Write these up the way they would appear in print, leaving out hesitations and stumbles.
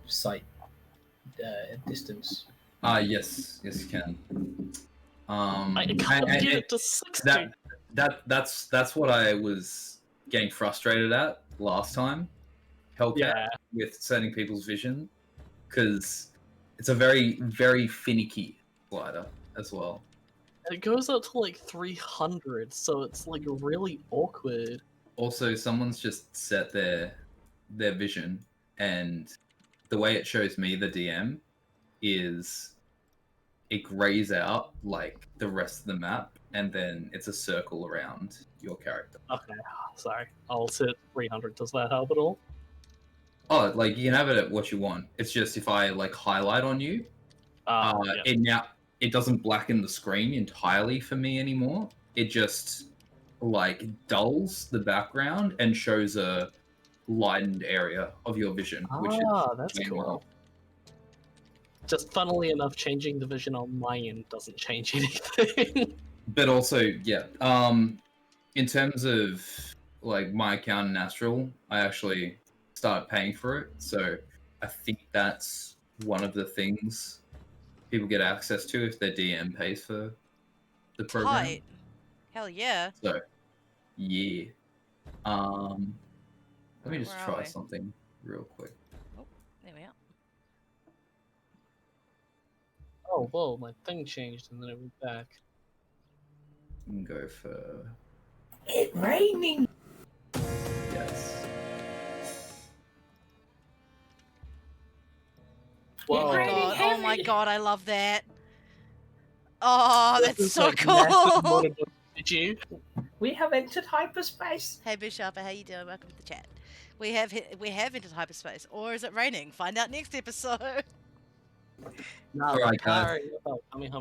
sight distance. Yes, you can. I can't get it to 60. That's what I was getting frustrated at last time. Hellcat with setting people's vision, because it's a very, very finicky slider as well. It goes up to like 300, so it's like really awkward. Also, someone's just set their vision, and the way it shows me, the DM, is it grays out like the rest of the map, and then it's a circle around your character. Okay, sorry. I'll set 300. Does that help at all? Oh, like you can have it at what you want. It's just if I like highlight on you, it doesn't blacken the screen entirely for me anymore. It just like dulls the background and shows a lightened area of your vision, which is that's cool. Just funnily enough, changing the vision on my end doesn't change anything. But also, in terms of like my account in Astral, I actually started paying for it, so I think that's one of the things people get access to if their DM pays for the program. Tight. Hell yeah. So, yeah. Let me just try something real quick. Oh, there we are. Oh, whoa, my thing changed and then it went back. You can go for... It's raining! Yes. Whoa. Oh my god, I love that. Oh, that's so cool. Did you? We have entered hyperspace. Hey Bishop, how you doing? Welcome to the chat. We have entered hyperspace, or is it raining? Find out next episode. No, Alright, guys. I'm going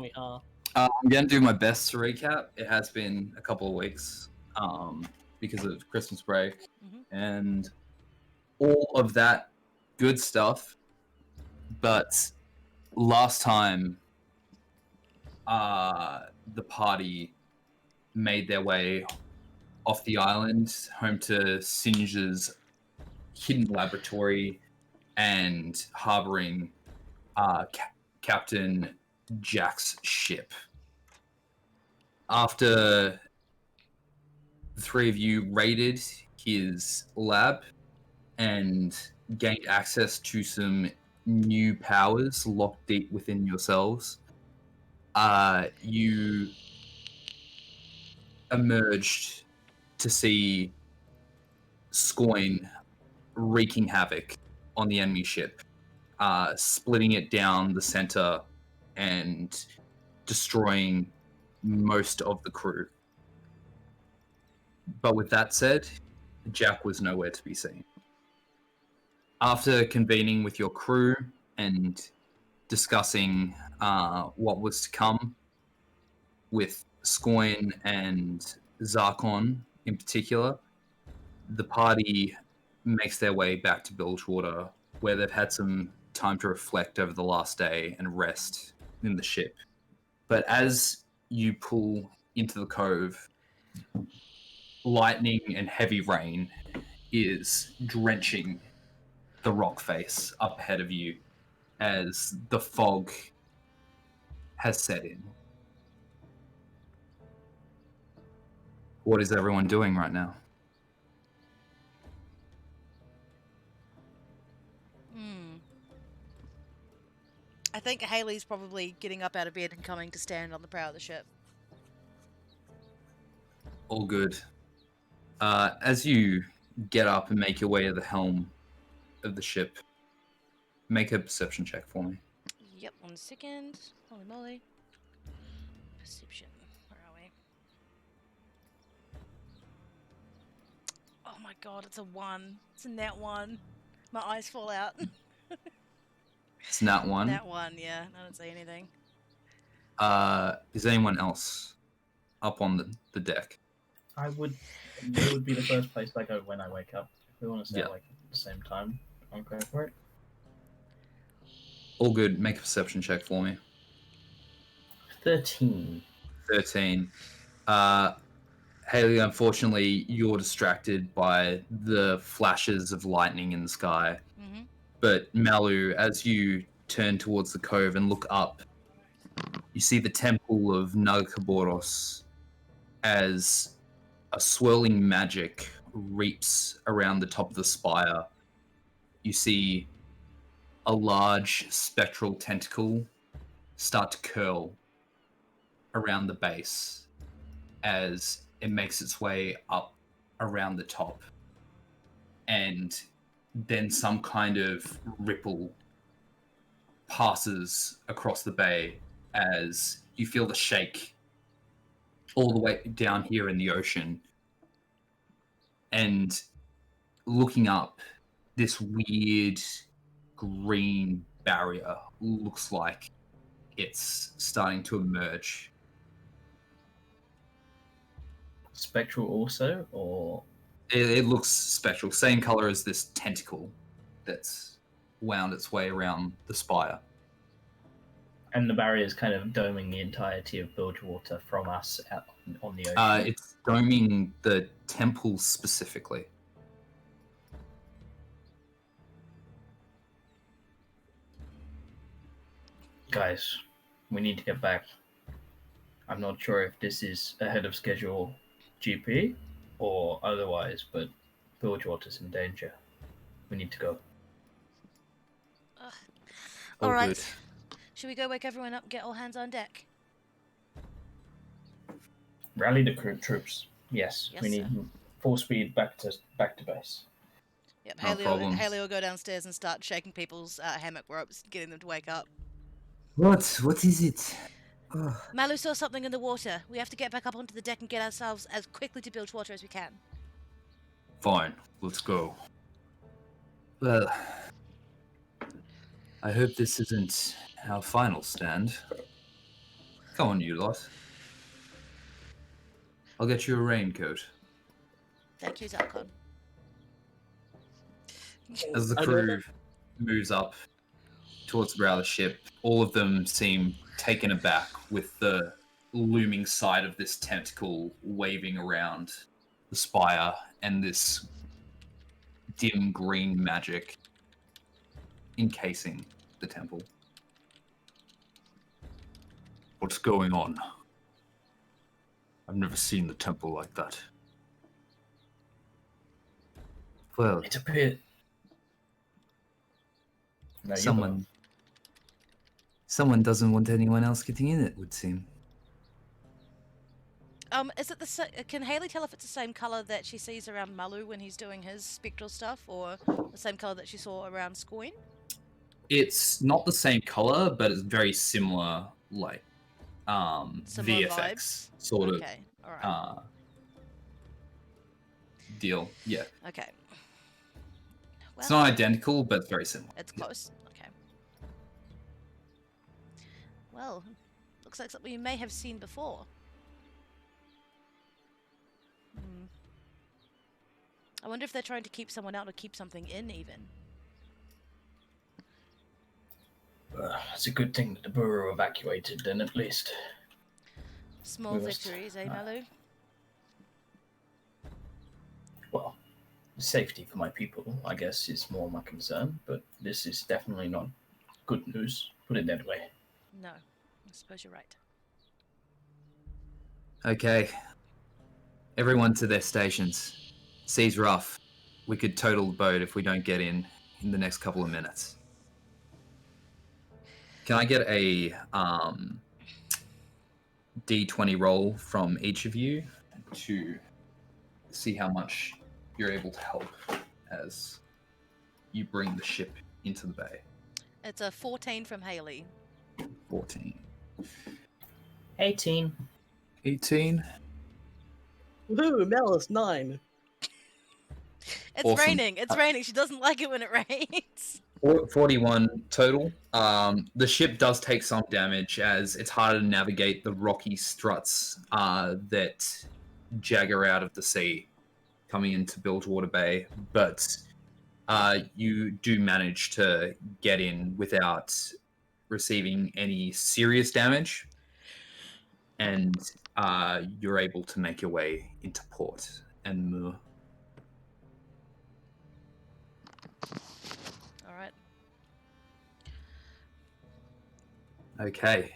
to do my best to recap. It has been a couple of weeks because of Christmas break and all of that good stuff. But last time, the party made their way off the island, home to Singe's hidden laboratory and harboring Captain Jack's ship. After the three of you raided his lab and gained access to some new powers locked deep within yourselves, you emerged to see Scoin wreaking havoc on the enemy ship, splitting it down the center and destroying most of the crew. But with that said, Jack was nowhere to be seen. After convening with your crew and discussing what was to come with Scoin and Zarkon in particular, the party makes their way back to Bilgewater, where they've had some time to reflect over the last day and rest in the ship. But as you pull into the cove, lightning and heavy rain is drenching the rock face up ahead of you as the fog has set in. What is everyone doing right now? I think Haley's probably getting up out of bed and coming to stand on the prow of the ship. All good. As you get up and make your way to the helm of the ship, make a perception check for me. Yep, 1 second. Holy moly. Perception. Where are we? Oh my god, it's a 1. It's a nat 1. My eyes fall out. It's nat 1? Nat 1, yeah. I don't say anything. Is anyone else up on the deck? It would be the first place I go when I wake up. If we want to stay like at the same time, I'll go for it. All good. Make a perception check for me. 13. Haley, unfortunately, you're distracted by the flashes of lightning in the sky. But Malu, as you turn towards the cove and look up, you see the temple of Nagakaboros as a swirling magic reaps around the top of the spire. You see a large spectral tentacle start to curl around the base as it makes its way up around the top. And then some kind of ripple passes across the bay as you feel the shake all the way down here in the ocean. And looking up, this weird green barrier looks like it's starting to emerge. Spectral also, or It looks spectral, same color as this tentacle that's wound its way around the spire. and the barrier is kind of doming the entirety of Bilgewater from us out on the ocean. It's doming the temple specifically. Guys, we need to get back. I'm not sure if this is ahead of schedule GP or otherwise, but Bilgewater's in danger. We need to go. All All right. good. Should we go wake everyone up and get all hands on deck? Rally the troops. Yes, Yes, we need sir. full speed back to base. Yep, No problem. Haley will go downstairs and start shaking people's hammock ropes, getting them to wake up. What is it? Malu saw something in the water. We have to get back up onto the deck and get ourselves as quickly to Bilgewater as we can. Fine, let's go. Well, I hope this isn't our final stand. Come on, you lot. I'll get you a raincoat. Thank you, Zarkon. As the I know crew moves up towards the bow of the ship, all of them seem taken aback with the looming sight of this tentacle waving around the spire and this dim green magic encasing the temple. What's going on? I've never seen the temple like that. Well, It appeared. No, you someone doesn't want anyone else getting in it, would seem. Is it can Haley tell if it's the same color that she sees around Malu when he's doing his spectral stuff, or the same color that she saw around Scoin? It's not the same color, but it's very similar, like Similar VFX vibes? sort Okay, alright. of deal. Yeah, Okay. it's Well, not identical, but it's very similar. it's Yeah. close. Okay. Well, looks like something you may have seen before. I wonder if they're trying to keep someone out or keep something in, even. It's a good thing that the Bureau evacuated, then at least. Small We must- victories, eh, Malu? Well, safety for my people, I guess, is more my concern, but this is definitely not good news. Put it that way. No, I suppose you're right. Okay, everyone to their stations. Sea's rough. We could total the boat if we don't get in the next couple of minutes. Can I get a D20 roll from each of you to see how much you're able to help as you bring the ship into the bay? It's a 14 from Haley. 14. 18. 18. Woohoo, Malice 9. It's Awesome. raining. It's raining. She doesn't like it when it rains. 41 total. The ship does take some damage as it's harder to navigate the rocky struts that jagger out of the sea coming into Bilgewater Bay, but you do manage to get in without receiving any serious damage, and you're able to make your way into port and moor. All right. Okay.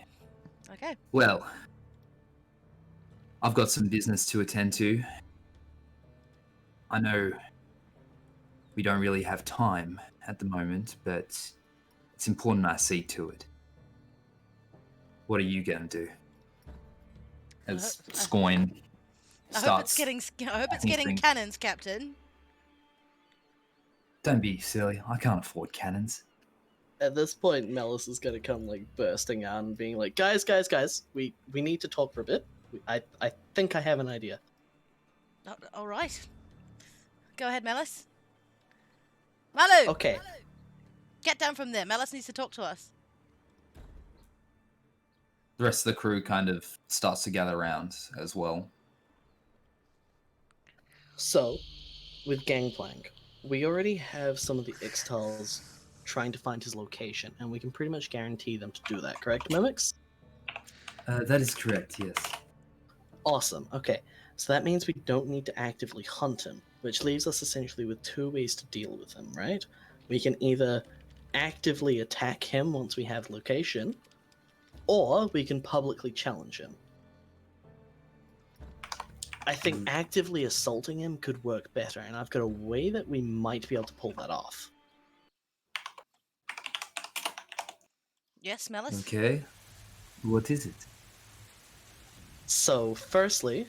Okay. Well, I've got some business to attend to. I know we don't really have time at the moment, but it's important I see to it. What are you going to do? As Scoin I hope starts... it's getting cannons, Captain. Don't be silly. I can't afford cannons. At this point, Melis is gonna come like bursting out and being like, "Guys, we need to talk for a bit. I think I have an idea." All right. Go ahead, Melis. Malu! Okay. Get down from there. Melis needs to talk to us. The rest of the crew kind of starts to gather around as well. So, with Gangplank, we already have some of the Ixtals trying to find his location, and we can pretty much guarantee them to do that, correct, Mimics? That is correct, yes. Awesome, okay. So that means we don't need to actively hunt him, which leaves us essentially with two ways to deal with him, right? We can either actively attack him once we have location, or we can publicly challenge him. I think actively assaulting him could work better, and I've got a way that we might be able to pull that off. Yes, Melis? Okay. What is it? So, firstly,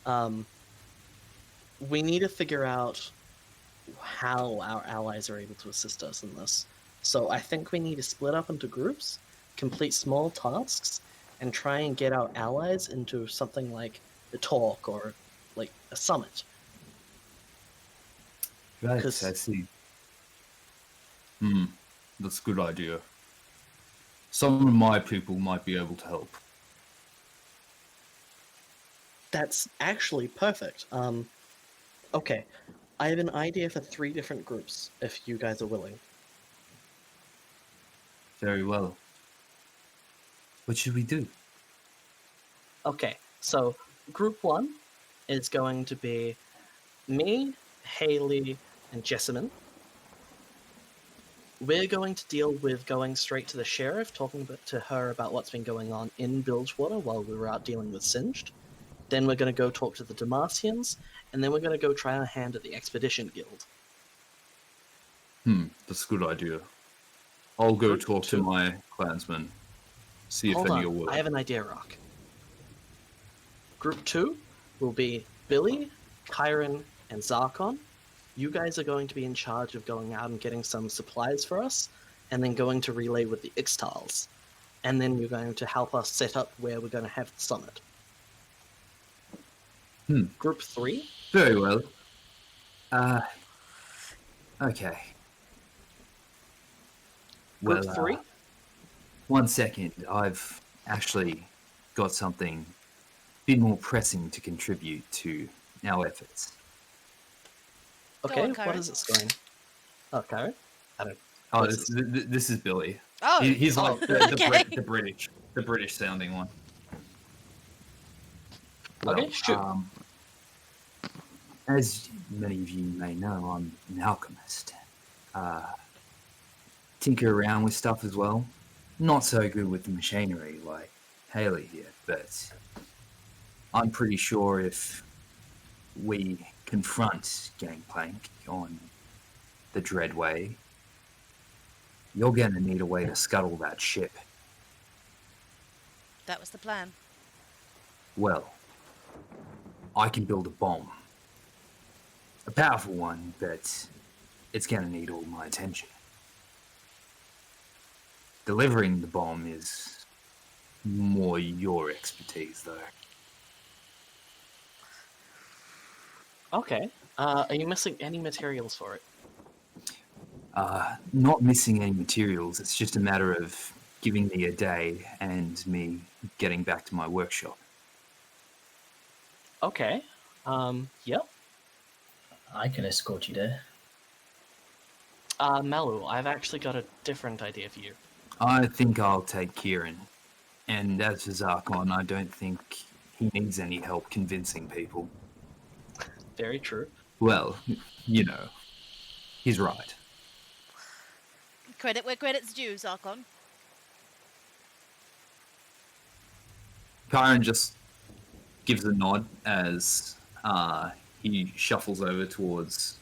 we need to figure out how our allies are able to assist us in this. So I think we need to split up into groups, complete small tasks, and try and get our allies into something like a talk or like a summit. Right, I 'Cause- see. That's a good idea. Some of my people might be able to help. That's actually perfect. Okay, I have an idea for 3 different groups, if you guys are willing. Very well. What should we do? Okay, so group 1 is going to be me, Haley, and Jessamine. We're going to deal with going straight to the sheriff, talking to her about what's been going on in Bilgewater while we were out dealing with Singed. Then we're going to go talk to the Demacians, and then we're going to go try our hand at the Expedition Guild. That's a good idea. I'll go Group talk to 2. my clansmen. See if Hold any are on, willing. I have an idea, Rock. Group 2 will be Billy, Kyron, and Zarkon. You guys are going to be in charge of going out and getting some supplies for us, and then going to relay with the Ixtals. And then you're going to help us set up where we're going to have the summit. Group 3? Very well. Okay. Group Well, 3? 1 second. I've actually got something a bit more pressing to contribute to our efforts. Okay, on, what Kyron. is it going? Oh, Kyron? I don't. Oh, What's this is Billy. Oh, He's like okay. the British sounding one. Okay, shoot. As many of you may know, I'm an alchemist. Tinker around with stuff as well. Not so good with the machinery like Haley here, but I'm pretty sure if we confront Gangplank on the Dreadway, you're gonna need a way to scuttle that ship. That was the plan. Well, I can build a bomb. A powerful one, but it's gonna need all my attention. Delivering the bomb is more your expertise, though. Okay. Are you missing any materials for it? Not missing any materials, it's just a matter of giving me a day and me getting back to my workshop. Okay. Yep. I can escort you there. Malu, I've actually got a different idea for you. I think I'll take Kieran. And as for Zarkon, I don't think he needs any help convincing people. Very true. Well, you know, he's right. Credit where credit's due, Zarkon. Kyron just gives a nod as he shuffles over towards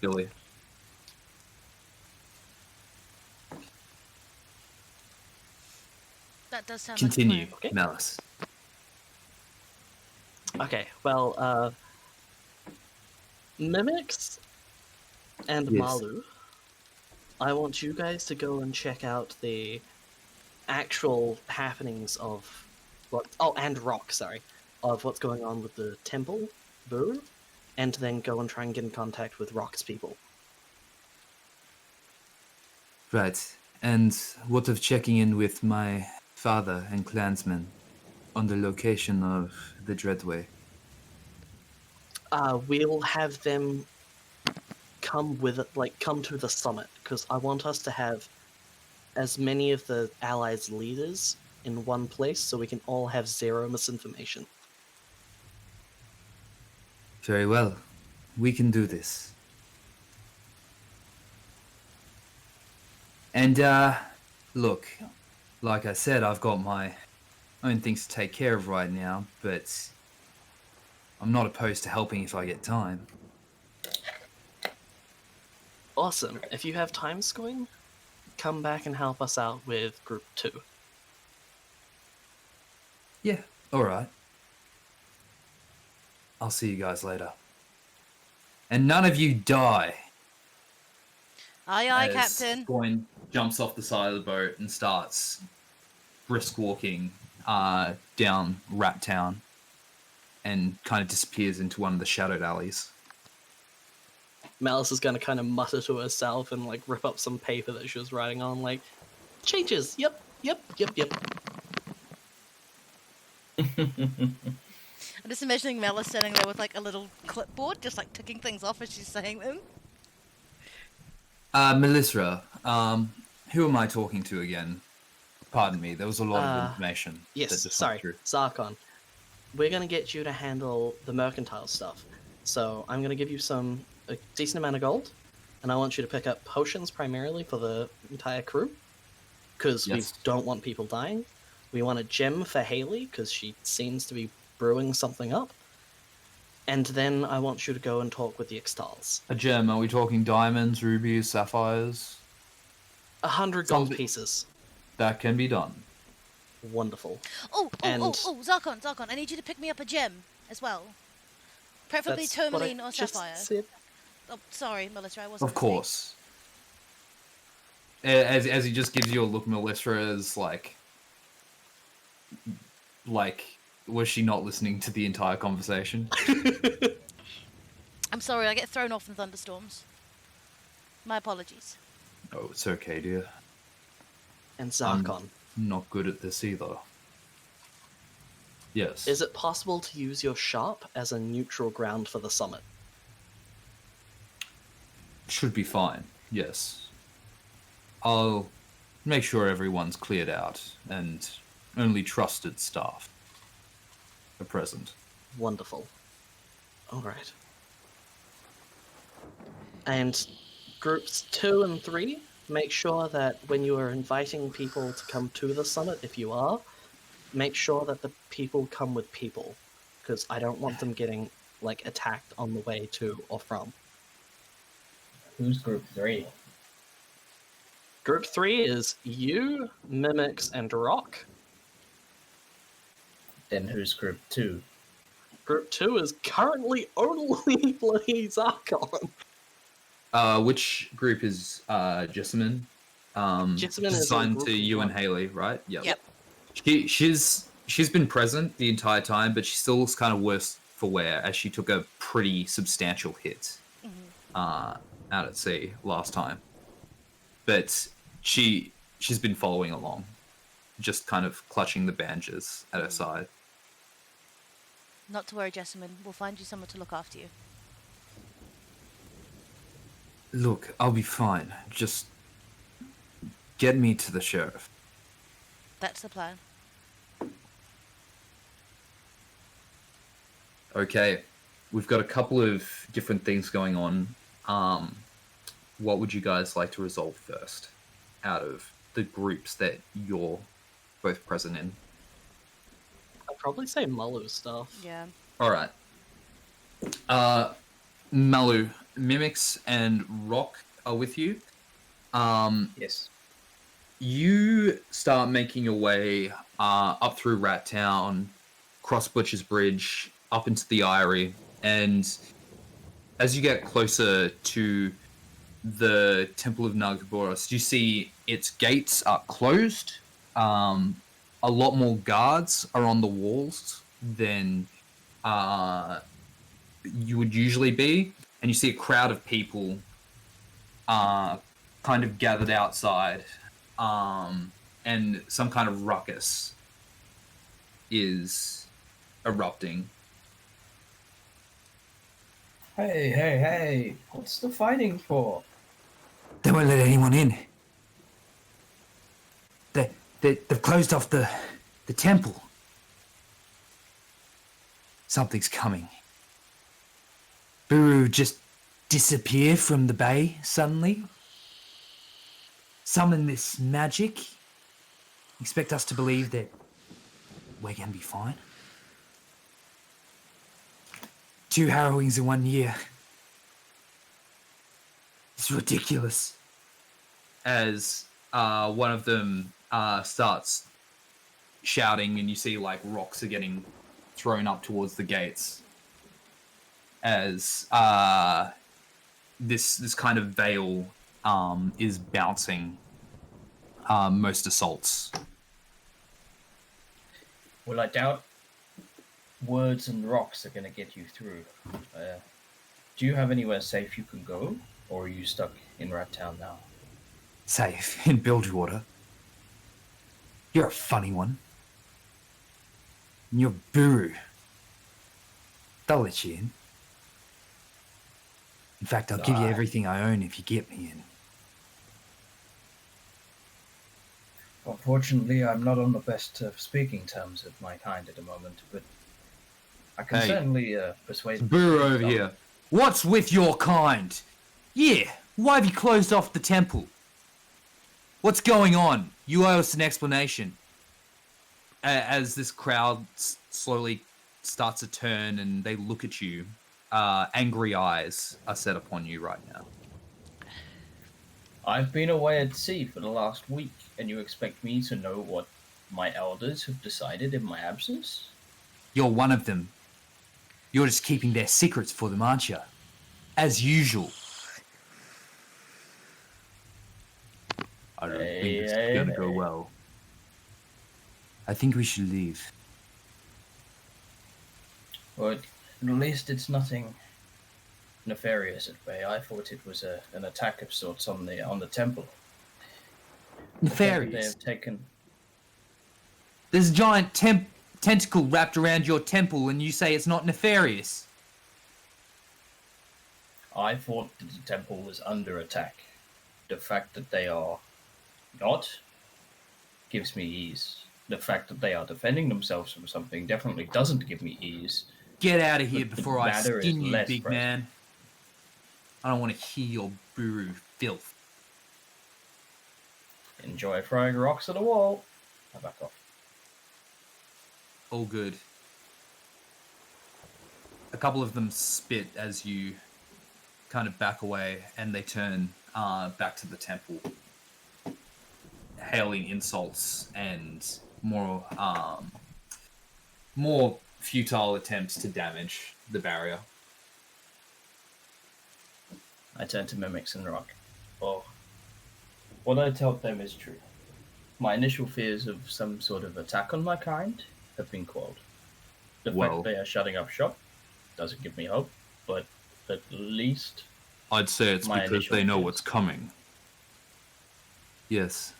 Billy. That does sound Continue, like a Okay. Malice. Okay, well, Mimics and Yes. Malu, I want you guys to go and check out the actual happenings of what. Oh, and Rock, sorry, of what's going on with the temple, Boo, and then go and try and get in contact with Rock's people. Right. And what of checking in with my father and clansmen on the location of the Dreadway? We'll have them come with it, like come to the summit, because I want us to have as many of the allies' leaders in one place, so we can all have zero misinformation. Very well. We can do this. And, look, like I said, I've got my own things to take care of right now, but I'm not opposed to helping if I get time. Awesome. If you have time, Scoin, come back and help us out with Group 2. Yeah, alright. I'll see you guys later. And none of you die. Aye, aye, As Captain. Goin jumps off the side of the boat and starts brisk walking down Rat Town and kind of disappears into one of the shadowed alleys. Malice is gonna kind of mutter to herself and like rip up some paper that she was writing on, like, changes. Yep. I'm just imagining Malice sitting there with like a little clipboard, just like ticking things off as she's saying them. Melissa, who am I talking to again? Pardon me, there was a lot of information. that Yes, just sorry, went through. Zarkon. We're gonna get you to handle the mercantile stuff. So I'm gonna give you a decent amount of gold, and I want you to pick up potions primarily for the entire crew, because Yes. we don't want people dying. We want a gem for Haley, because she seems to be brewing something up. And then I want you to go and talk with the Extals. A gem, are we talking diamonds, rubies, sapphires? 100 gold Something- pieces. That can be done. Wonderful. Oh, Zarkon, I need you to pick me up a gem as well. Preferably That's what I tourmaline or just sapphire. said. Oh, sorry, Melissa, I wasn't Of listening. course. As he just gives you a look, Melissa is like, was she not listening to the entire conversation? I'm sorry, I get thrown off in thunderstorms. My apologies. Oh, it's okay, dear. And Zarkon. Not good at this either. Yes. Is it possible to use your sharp as a neutral ground for the summit? Should be fine, yes. I'll make sure everyone's cleared out and only trusted staff are present. Wonderful. Alright. And groups 2 and 3, make sure that when you are inviting people to come to the summit, if you are, make sure that the people come with people, because I don't want them getting like attacked on the way to or from. Who's group 3? Group 3 is you, Mimics, and Rock. Then who's group 2? Group 2 is currently only bloody Zarkon. Which group is Jessamine? Jessamine is in assigned group to you and 1. Haley, right? Yep. She's been present the entire time, but she still looks kind of worse for wear as she took a pretty substantial hit out at sea last time. But she's been following along, just kind of clutching the bandages at her side. Not to worry, Jessamine. We'll find you someone to look after you. Look, I'll be fine. Just get me to the sheriff. That's the plan. Okay, we've got a couple of different things going on. What would you guys like to resolve first out of the groups that you're both present in? probably say Malu stuff. Yeah. All right. Malu, Mimics, and Rock are with you. Yes. You start making your way up through Rat Town, cross Butcher's Bridge, up into the Eyrie, and as you get closer to the Temple of Nagboros, you see its gates are closed. A lot more guards are on the walls than you would usually be, and you see a crowd of people kind of gathered outside, and some kind of ruckus is erupting. Hey! What's the fighting for? They won't let anyone in. They've closed off the temple. Something's coming. Buru just disappeared from the bay suddenly. Summon this magic. Expect us to believe that we're gonna be fine. 2 harrowings in 1 year. It's ridiculous. As one of them starts shouting, and you see like rocks are getting thrown up towards the gates as this kind of veil is bouncing most assaults. Well, I doubt words and rocks are going to get you through. Do you have anywhere safe you can go, or are you stuck in Rat Town now? Safe in Bilgewater. You're a funny one. And you're Buru. They'll let you in. In fact, I'll give you everything I own if you get me in. Unfortunately, I'm not on the best of speaking terms with my kind at the moment, but I can Hey. certainly persuade Buru them. over here. What's with your kind? Yeah, why have you closed off the temple? What's going on? You owe us an explanation. As this crowd slowly starts to turn and they look at you, angry eyes are set upon you right now. I've been away at sea for the last week, and you expect me to know what my elders have decided in my absence? You're one of them. You're just keeping their secrets for them, aren't you? As usual. I don't Hey, think this hey, is gonna go hey. well. I think we should leave. Well, at least it's nothing nefarious at bay. I thought it was an attack of sorts on the temple. The fact that they Nefarious. have taken. There's a giant tentacle wrapped around your temple and you say it's not nefarious. I thought that the temple was under attack. The fact that they are not gives me ease. The fact that they are defending themselves from something definitely doesn't give me ease. Get out of here But the before I matter is skin you, less big pressing. man. I don't want to hear your Buru filth. Enjoy throwing rocks at the wall. I back off. All good. A couple of them spit as you kind of back away, and they turn back to the temple, hailing insults and more futile attempts to damage the barrier. I turn to Mimics and Rock. Oh, what I told them is true. My initial fears of some sort of attack on my kind have been quelled. The fact Well- that they are shutting up shop doesn't give me hope, but at least I'd say it's My because initial they know fears. what's coming. Yes.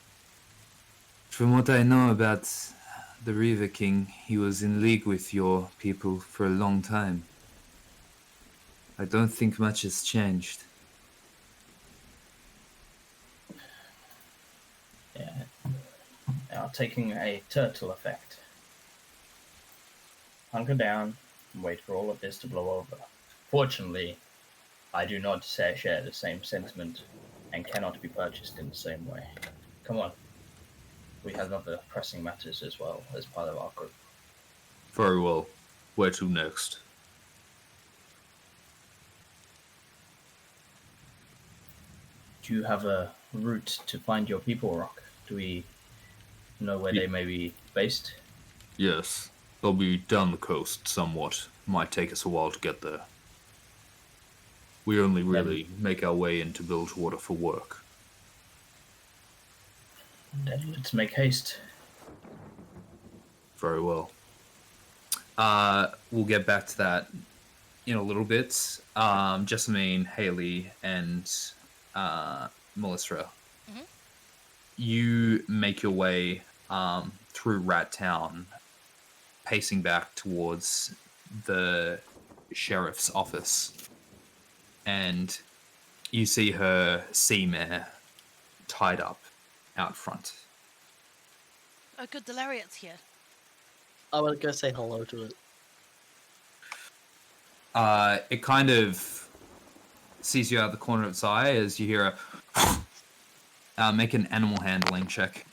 From what I know about the River King, he was in league with your people for a long time. I don't think much has changed. are taking a turtle effect. Hunker down and wait for all of this to blow over. Fortunately, I do not share the same sentiment and cannot be purchased in the same way. Come on. We have other pressing matters as well as part of our group. Very well. Where to next? Do you have a route to find your people, Rock? Do we know where they may be based? Yes, they'll be down the coast somewhat. Might take us a while to get there. We only really make our way into Bilgewater for work. Then let's make haste. Very well. We'll get back to that in a little bit. Jessamine, Haley, and Melissa, you make your way through Rat Town, pacing back towards the sheriff's office, and you see her sea mare tied up out front. Oh, good, the lariat's here. I want to go say hello to it. It kind of sees you out of the corner of its eye as you hear a make an animal handling check.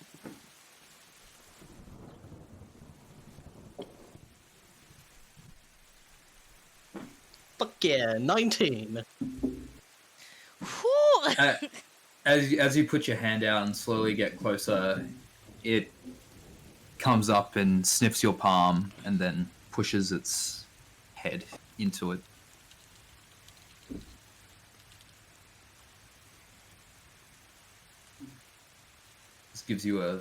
Fuck yeah, 19. Whew. As you put your hand out and slowly get closer, It comes up and sniffs your palm and then pushes its head into it. this gives you a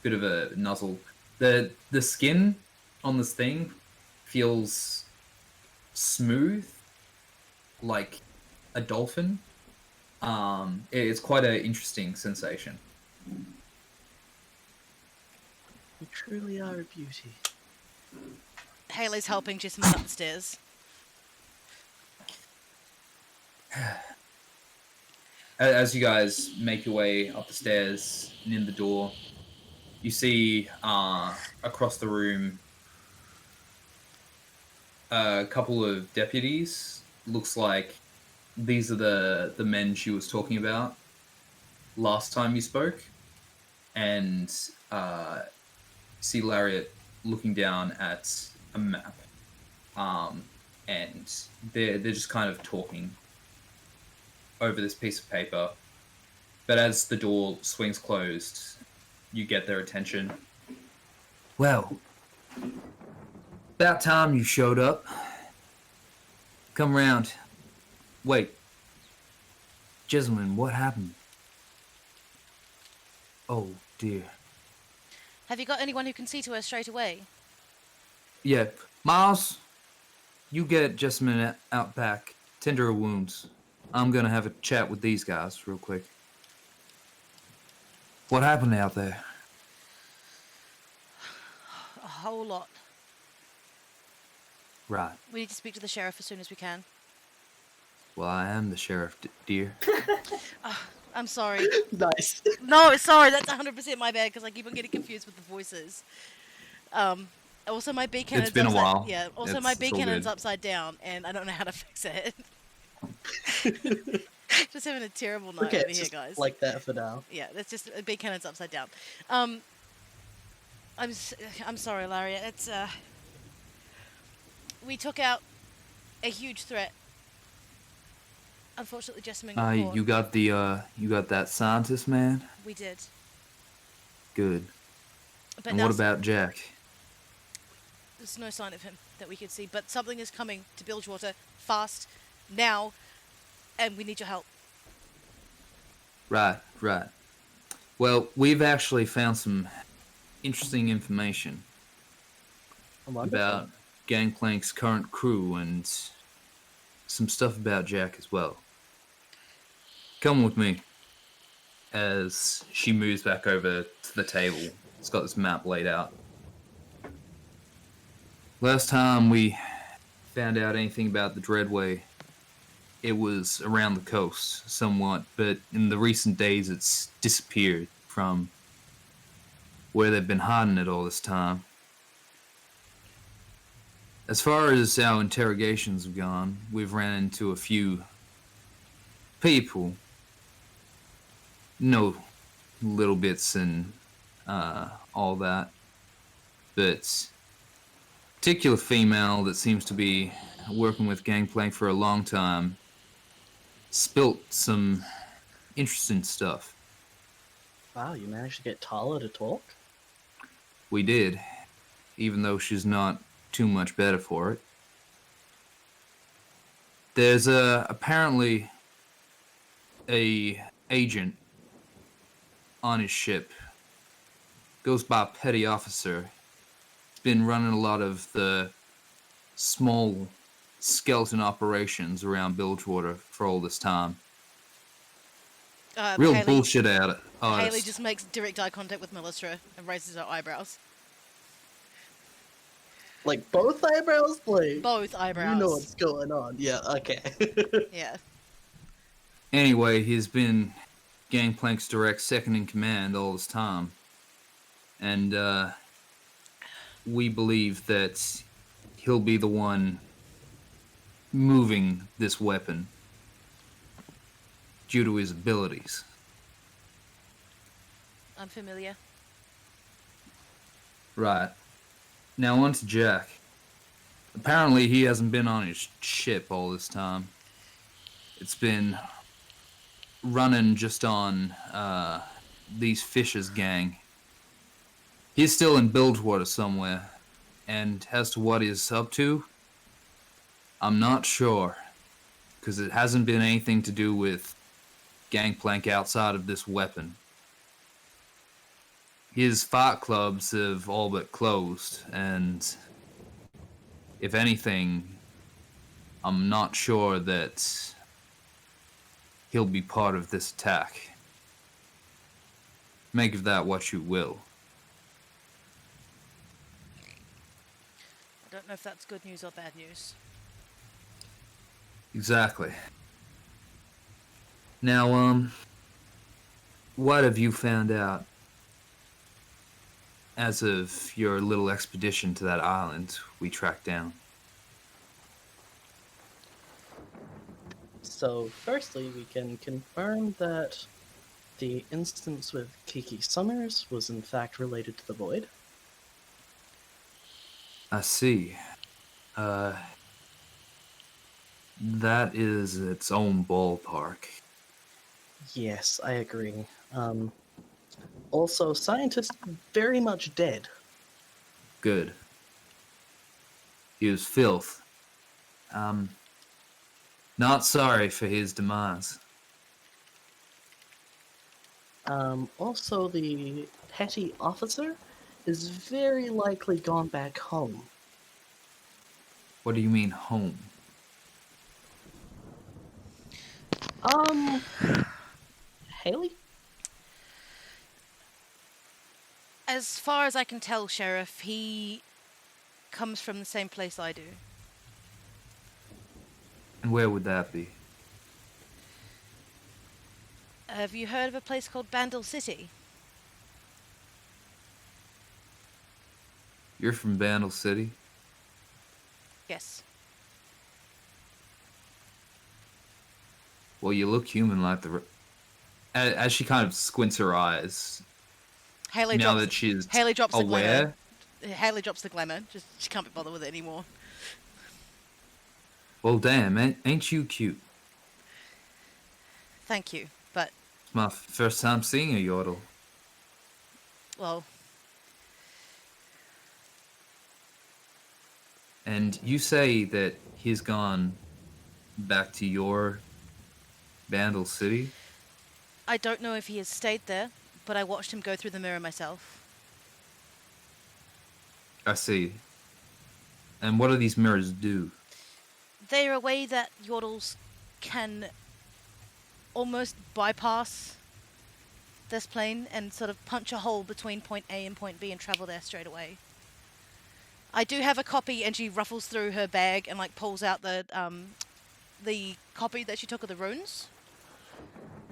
bit of a nuzzle. The skin on this thing feels smooth, like a dolphin. It's quite an interesting sensation. You truly are a beauty. Haley's helping Jessamine up the stairs. As you guys make your way up the stairs and in the door, you see across the room a couple of deputies. Looks like these are the men she was talking about last time you spoke. And see Lariat looking down at a map. And they're just kind of talking over this piece of paper. But as the door swings closed, you get their attention. Well, about time you showed up. Come round. Wait. Jessamine, what happened? Oh, dear. Have you got anyone who can see to her straight away? Yep. Miles, you get Jessamine out back. Tend to her wounds. I'm gonna have a chat with these guys real quick. What happened out there? A whole lot. Right. We need to speak to the sheriff as soon as we can. Well, I am the sheriff, dear. I'm sorry. Nice. No, sorry, that's 100% my bad because I keep on getting confused with the voices. Also, my B cannon's It's been a upside, while. Yeah. Also, my B It's all cannon's good. upside down, and I don't know how to fix it. Just having a terrible night Okay, over it's here, just guys. like that for now. Yeah, that's just a B cannon's upside down. I'm sorry, Larry. It's we took out a huge threat. Unfortunately, Jessamine got caught. You got that scientist man? We did. Good. But And now what about Jack? there's no sign of him that we could see. But something is coming to Bilgewater fast, now, and we need your help. Right. Well, we've actually found some interesting information about Gangplank's current crew and some stuff about Jack as well. Come with me. As she moves back over to the table, it's got this map laid out. Last time we found out anything about the Dreadway, it was around the coast somewhat, but in the recent days it's disappeared from where they've been hiding it all this time. As far as our interrogations have gone, we've ran into a few people. No little bits and all that. But particular female that seems to be working with Gangplank for a long time spilt some interesting stuff. Wow, you managed to get Tala to talk? We did, even though she's not too much better for it. There's apparently a agent on his ship. Goes by petty officer. He's been running a lot of the small skeleton operations around Bilgewater for all this time. Real Haley, bullshit out Haley just makes direct eye contact with Melistra and raises her eyebrows. Like both eyebrows? Like, Both eyebrows. you know what's going on. Yeah, okay. Yeah. Anyway, he's been Gangplank's direct second in command all this time. And we believe that he'll be the one moving this weapon due to his abilities. Unfamiliar. Right. Now on to Jack. Apparently he hasn't been on his ship all this time. It's been running just on these Fishers gang. He's still in Bilgewater somewhere, and as to what he's up to, I'm not sure, because it hasn't been anything to do with Gangplank outside of this weapon. His fight clubs have all but closed, and if anything, I'm not sure that he'll be part of this attack. Make of that what you will. I don't know if that's good news or bad news. Exactly. Now, what have you found out as of your little expedition to that island we tracked down? So, firstly, we can confirm that the instance with Kiki Summers was in fact related to the Void. I see. That is its own ballpark. Yes, I agree. Also, scientist very much dead. Good. He was filth. Not sorry for his demise. Also, the petty officer is very likely gone back home. What do you mean, home? Haley? As far as I can tell, Sheriff, he comes from the same place I do. And where would that be? Have you heard of a place called Bandle City? You're from Bandle City? Yes. Well, you look human like the... As she kind of squints her eyes, Haley now drops, that she's Haley drops the aware... glamour. Haley drops the glamour. Just she can't be bothered with it anymore. Well, damn, ain't you cute? Thank you, but It's my first time seeing a yodel. well, And you say that he's gone back to your Bandle City? I don't know if he has stayed there, but I watched him go through the mirror myself. I see. And what do these mirrors do? They're a way that yordles can almost bypass this plane and sort of punch a hole between point A and point B and travel there straight away. I do have a copy, and she ruffles through her bag and like pulls out the copy that she took of the runes.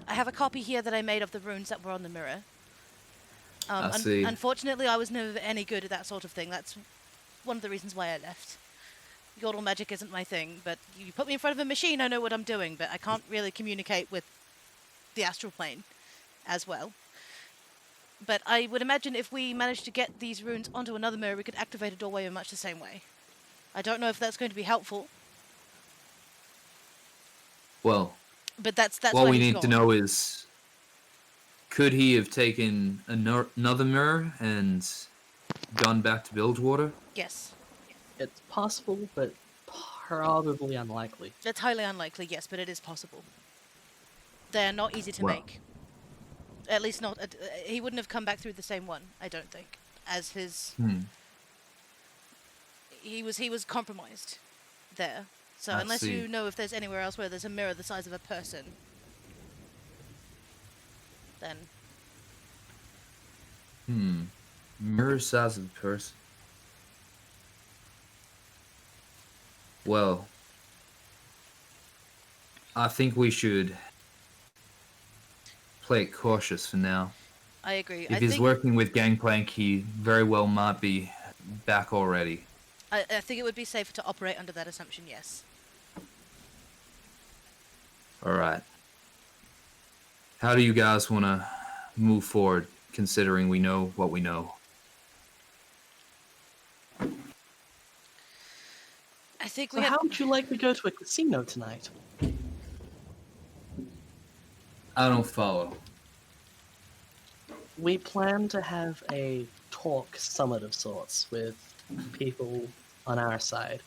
I have a copy here that I made of the runes that were on the mirror. I see. Unfortunately, I was never any good at that sort of thing. That's one of the reasons why I left. Yordle magic isn't my thing, but you put me in front of a machine, I know what I'm doing, but I can't really communicate with the astral plane as well. But I would imagine if we managed to get these runes onto another mirror, we could activate a doorway in much the same way. I don't know if that's going to be helpful, Well, but that's what where we he's need gone. to know is, could he have taken another mirror and gone back to Bilgewater? Yes. It's possible, but probably unlikely. It's highly unlikely, yes, but it is possible. They're not easy to Well. make. At least not. He wouldn't have come back through the same one, I don't think, as his. He was compromised there. So I unless see. you know if there's anywhere else where there's a mirror the size of a person, then Mirror size of a person. Well, I think we should play it cautious for now. I agree. If he's think working with Gangplank, he very well might be back already. I think it would be safer to operate under that assumption. Yes. All right. How do you guys want to move forward, considering we know what we know? I think So we have. how would you like to go to a casino tonight? I don't follow. We plan to have a talk summit of sorts with people on our side.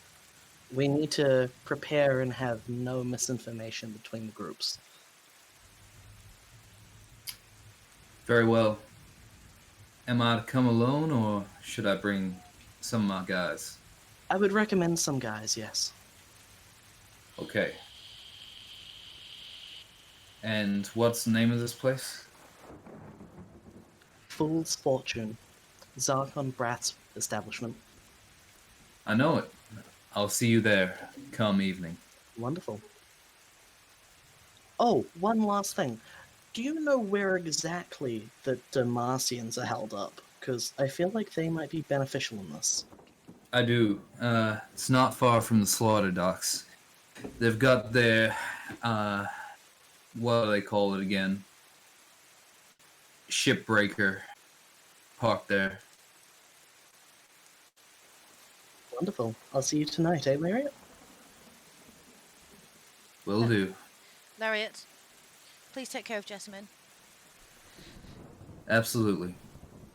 We need to prepare and have no misinformation between the groups. Very well. Am I to come alone, or should I bring some of my guys? I would recommend some guys, yes. Okay. And what's the name of this place? Fool's Fortune. Zarkon Brat's establishment. I know it. I'll see you there come evening. Wonderful. Oh, one last thing. Do you know where exactly the Damarcians are held up? Because I feel like they might be beneficial in this. I do. It's not far from the slaughter docks. They've got their, what do they call it again? Shipbreaker parked there. Wonderful. I'll see you tonight, eh, Lariat? Will do. Lariat, please take care of Jessamine. Absolutely.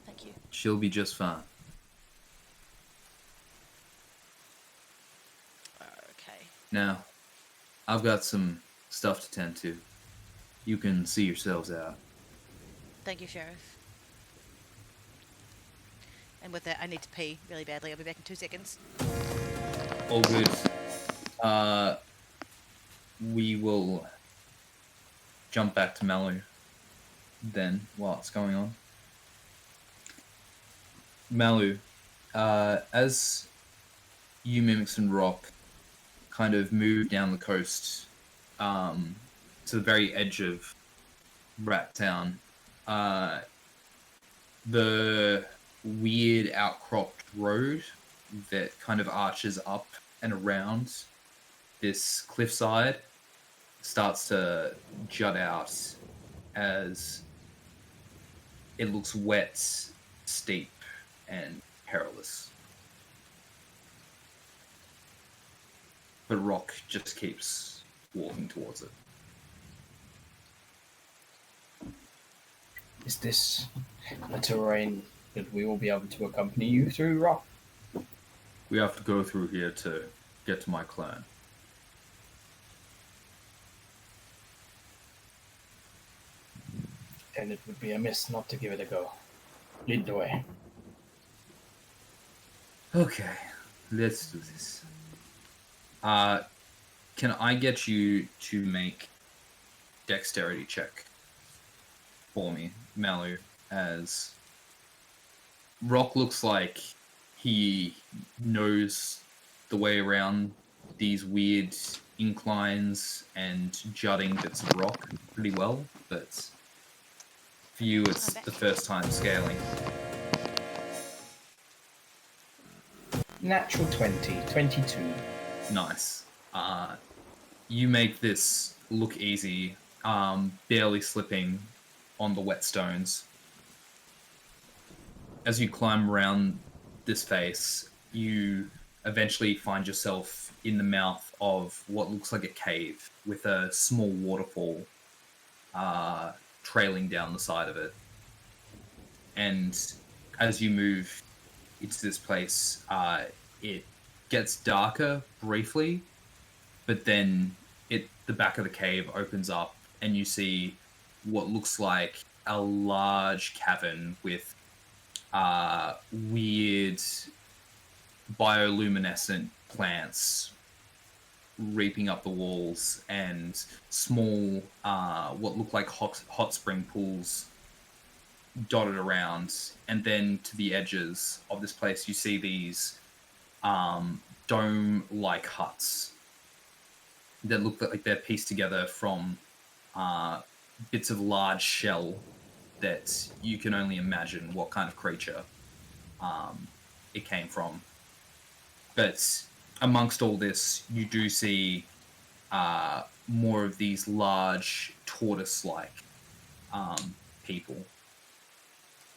Thank you. She'll be just fine. Okay. Now, I've got some stuff to tend to. You can see yourselves out. Thank you, Sheriff. And with that, I need to pee really badly. I'll be back in 2 seconds. All good. We will jump back to Malu then while it's going on. Malu, as you, Mimics, and Rock kind of move down the coast to the very edge of Rat Town, the weird outcropped road that kind of arches up and around this cliffside starts to jut out as it looks wet, steep, and perilous. But Rock just keeps walking towards it. Is this a terrain that we will be able to accompany you through, Rock? We have to go through here to get to my clan. Then it would be amiss not to give it a go. Lead the way. Okay, let's do this. Can I get you to make dexterity check for me, Malu, as Rock looks like he knows the way around these weird inclines and jutting bits of rock pretty well, but for you it's the first time scaling. Natural 20, 22. Nice. You make this look easy, barely slipping on the wet stones. As you climb around this face, you eventually find yourself in the mouth of what looks like a cave with a small waterfall trailing down the side of it. And as you move into this place, it gets darker briefly, but then the back of the cave opens up and you see what looks like a large cavern with weird bioluminescent plants reaping up the walls and small what look like hot spring pools dotted around. And then to the edges of this place you see these dome-like huts that look like they're pieced together from bits of large shell that you can only imagine what kind of creature it came from. But amongst all this, you do see more of these large tortoise-like people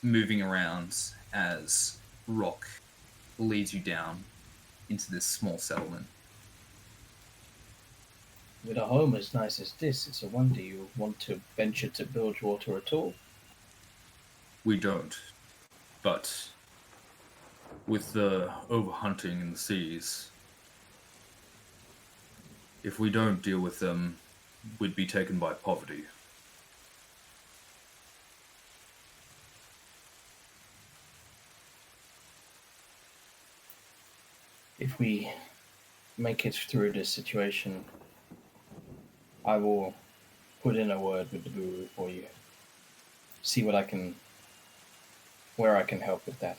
moving around as rock leads you down into this small settlement. With a home as nice as this, it's a wonder you want to venture to Bilgewater at all. We don't. But with the overhunting in the seas, if we don't deal with them, we'd be taken by poverty. If we make it through this situation, I will put in a word with the guru for you. See where I can help with that.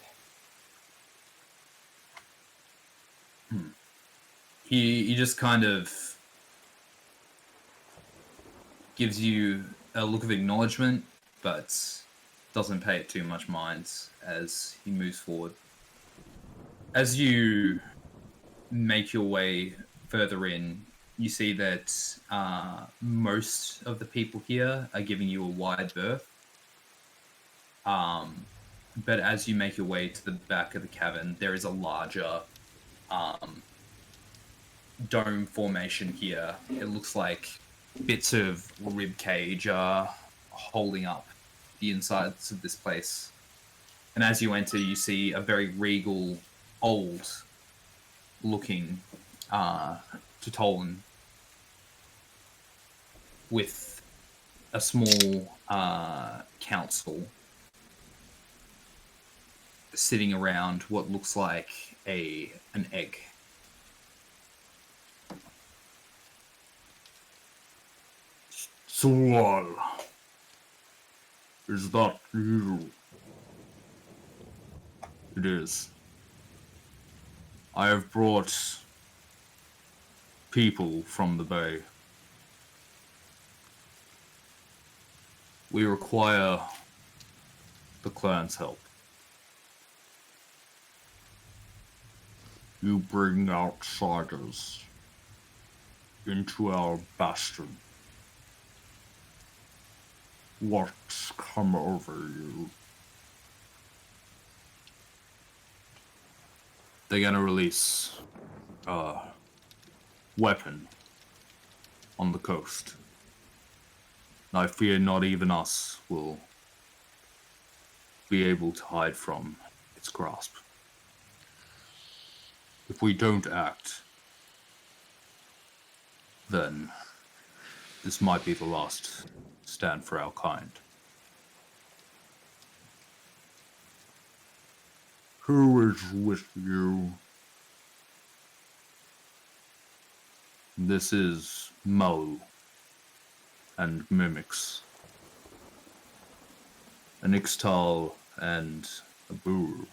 He just kind of gives you a look of acknowledgement, but doesn't pay it too much mind as he moves forward. As you make your way further in, you see that most of the people here are giving you a wide berth. But as you make your way to the back of the cavern, there is a larger dome formation here. It looks like bits of rib cage are holding up the insides of this place. And as you enter, you see a very regal, old-looking Tatolan with a small council sitting around what looks like an egg. Sual, is that you? It is. I have brought people from the bay. We require the clan's help. You bring outsiders into our bastion. What's come over you? They're gonna release a weapon on the coast. And I fear not even us will be able to hide from its grasp. If we don't act, then this might be the last stand for our kind. Who is with you? This is Mau and Mimics. An Ixtal and a Buru.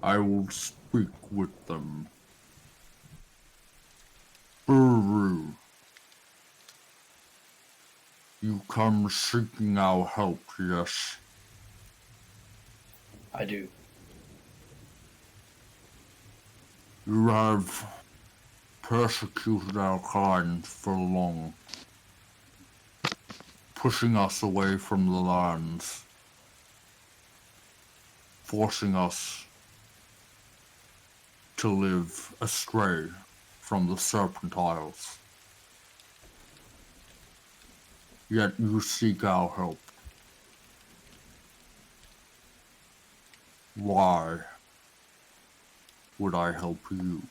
I will speak with them. Buru. You come seeking our help, yes? I do. You have persecuted our kind for long, pushing us away from the lands. forcing us to live astray from the Serpent Isles. Yet you seek our help. Why would I help you?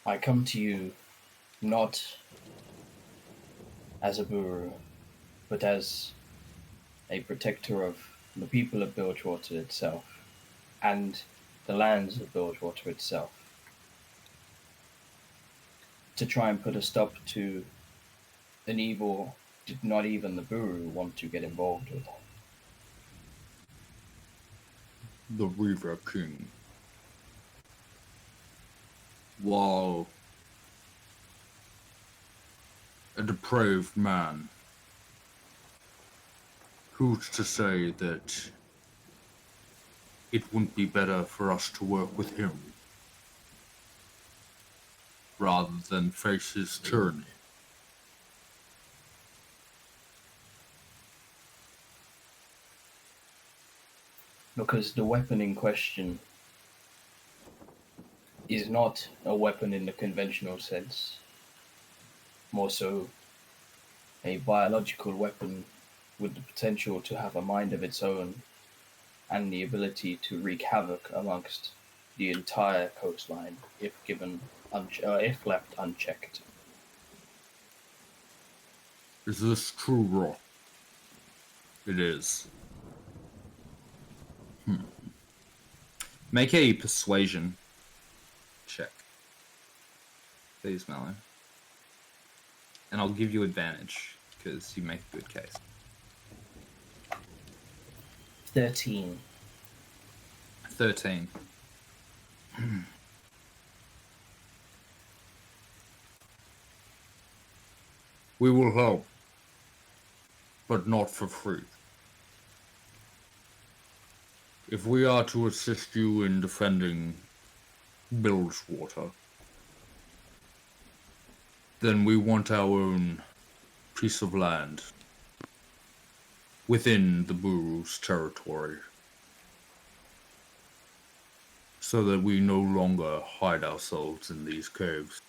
I come to you not as a guru, but as a protector of the people of Bilgewater itself and the lands of Bilgewater itself, to try and put a stop to an evil that not even the Buru want to get involved with. The Reaver King. While a depraved man, who's to say that it wouldn't be better for us to work with him rather than face his tyranny? Because the weapon in question is not a weapon in the conventional sense, more so a biological weapon with the potential to have a mind of its own and the ability to wreak havoc amongst the entire coastline if if left unchecked. Is this true, Rock? It is. Make a persuasion check, please, Mallow. And I'll give you advantage because you make a good case. 13. 13. We will help, but not for free. If we are to assist you in defending Bilgewater, then we want our own piece of land within the Buru's territory, so that we no longer hide ourselves in these caves.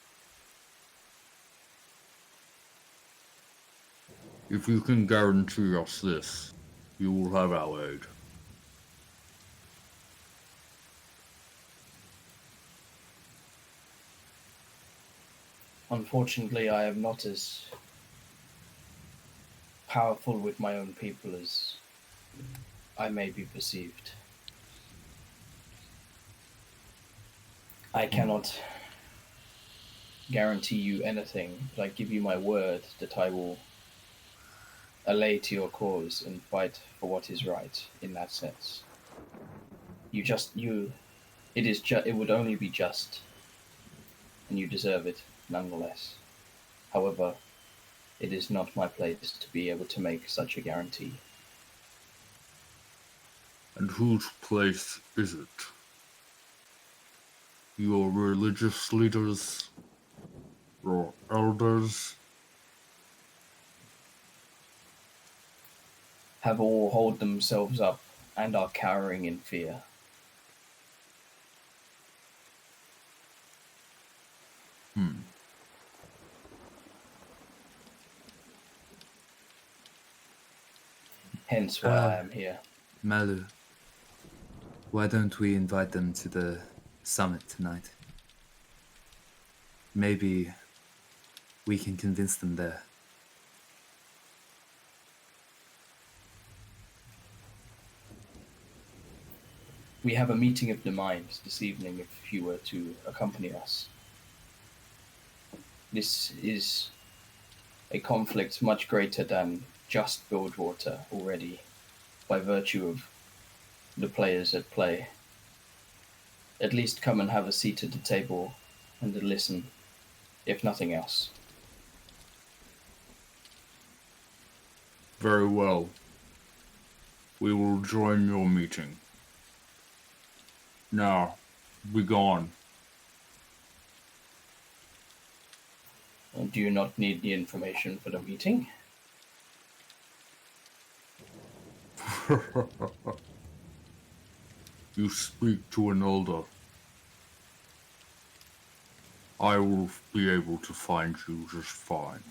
If you can guarantee us this, you will have our aid. Unfortunately, I am not as powerful with my own people as I may be perceived. I cannot guarantee you anything, but I give you my word that I will allay to your cause and fight for what is right in that sense. It would only be just, and you deserve it nonetheless. However, it is not my place to be able to make such a guarantee. And whose place is it? Your religious leaders? Your elders? Have all hold themselves up and are cowering in fear. Hence why I am here. Malu, why don't we invite them to the summit tonight? Maybe we can convince them there. We have a meeting of the minds this evening if you were to accompany us. This is a conflict much greater than just Bilgewater already, by virtue of the players at play. At least come and have a seat at the table and to listen, if nothing else. Very well. We will join your meeting. Now, be gone. Do you not need the information for the meeting? You speak to an elder. I will be able to find you just fine.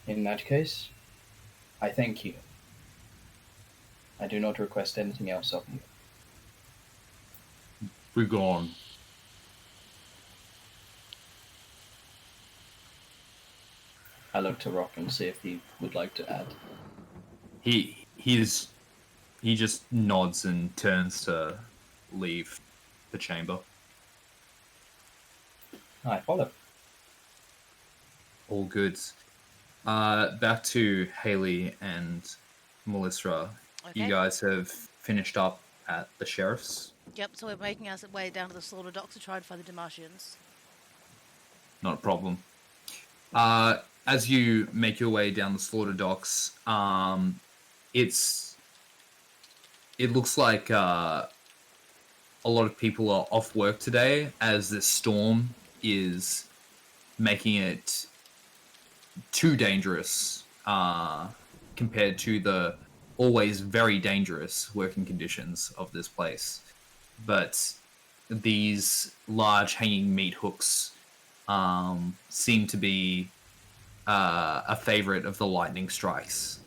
In that case, I thank you. I do not request anything else of you. Be gone. I look to Rock and see if he would like to add. He just nods and turns to leave the chamber. I follow. All good. Back to Haley and Melissa. Okay. You guys have finished up at the sheriff's. Yep, so we're making our way down to the slaughter docks to try and find the Demartians. Not a problem. As you make your way down the slaughter docks, it looks like a lot of people are off work today, as this storm is making it too dangerous compared to the always very dangerous working conditions of this place. But these large hanging meat hooks seem to be a favorite of the lightning strikes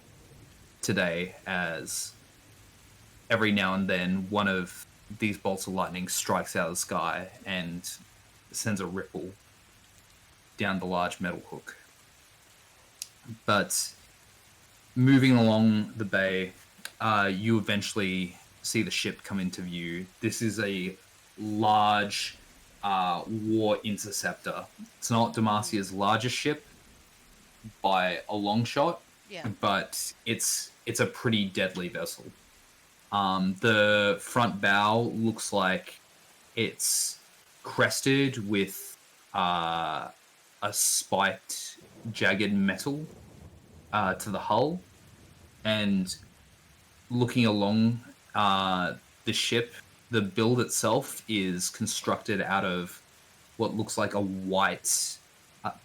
today, as every now and then one of these bolts of lightning strikes out of the sky and sends a ripple down the large metal hook. But moving along the bay, you eventually see the ship come into view. This is a large war interceptor. It's not Demacia's largest ship by a long shot, Yeah. but it's a pretty deadly vessel. The front bow looks like it's crested with a spiked, jagged metal to the hull, and looking along the ship, the build itself is constructed out of what looks like a white,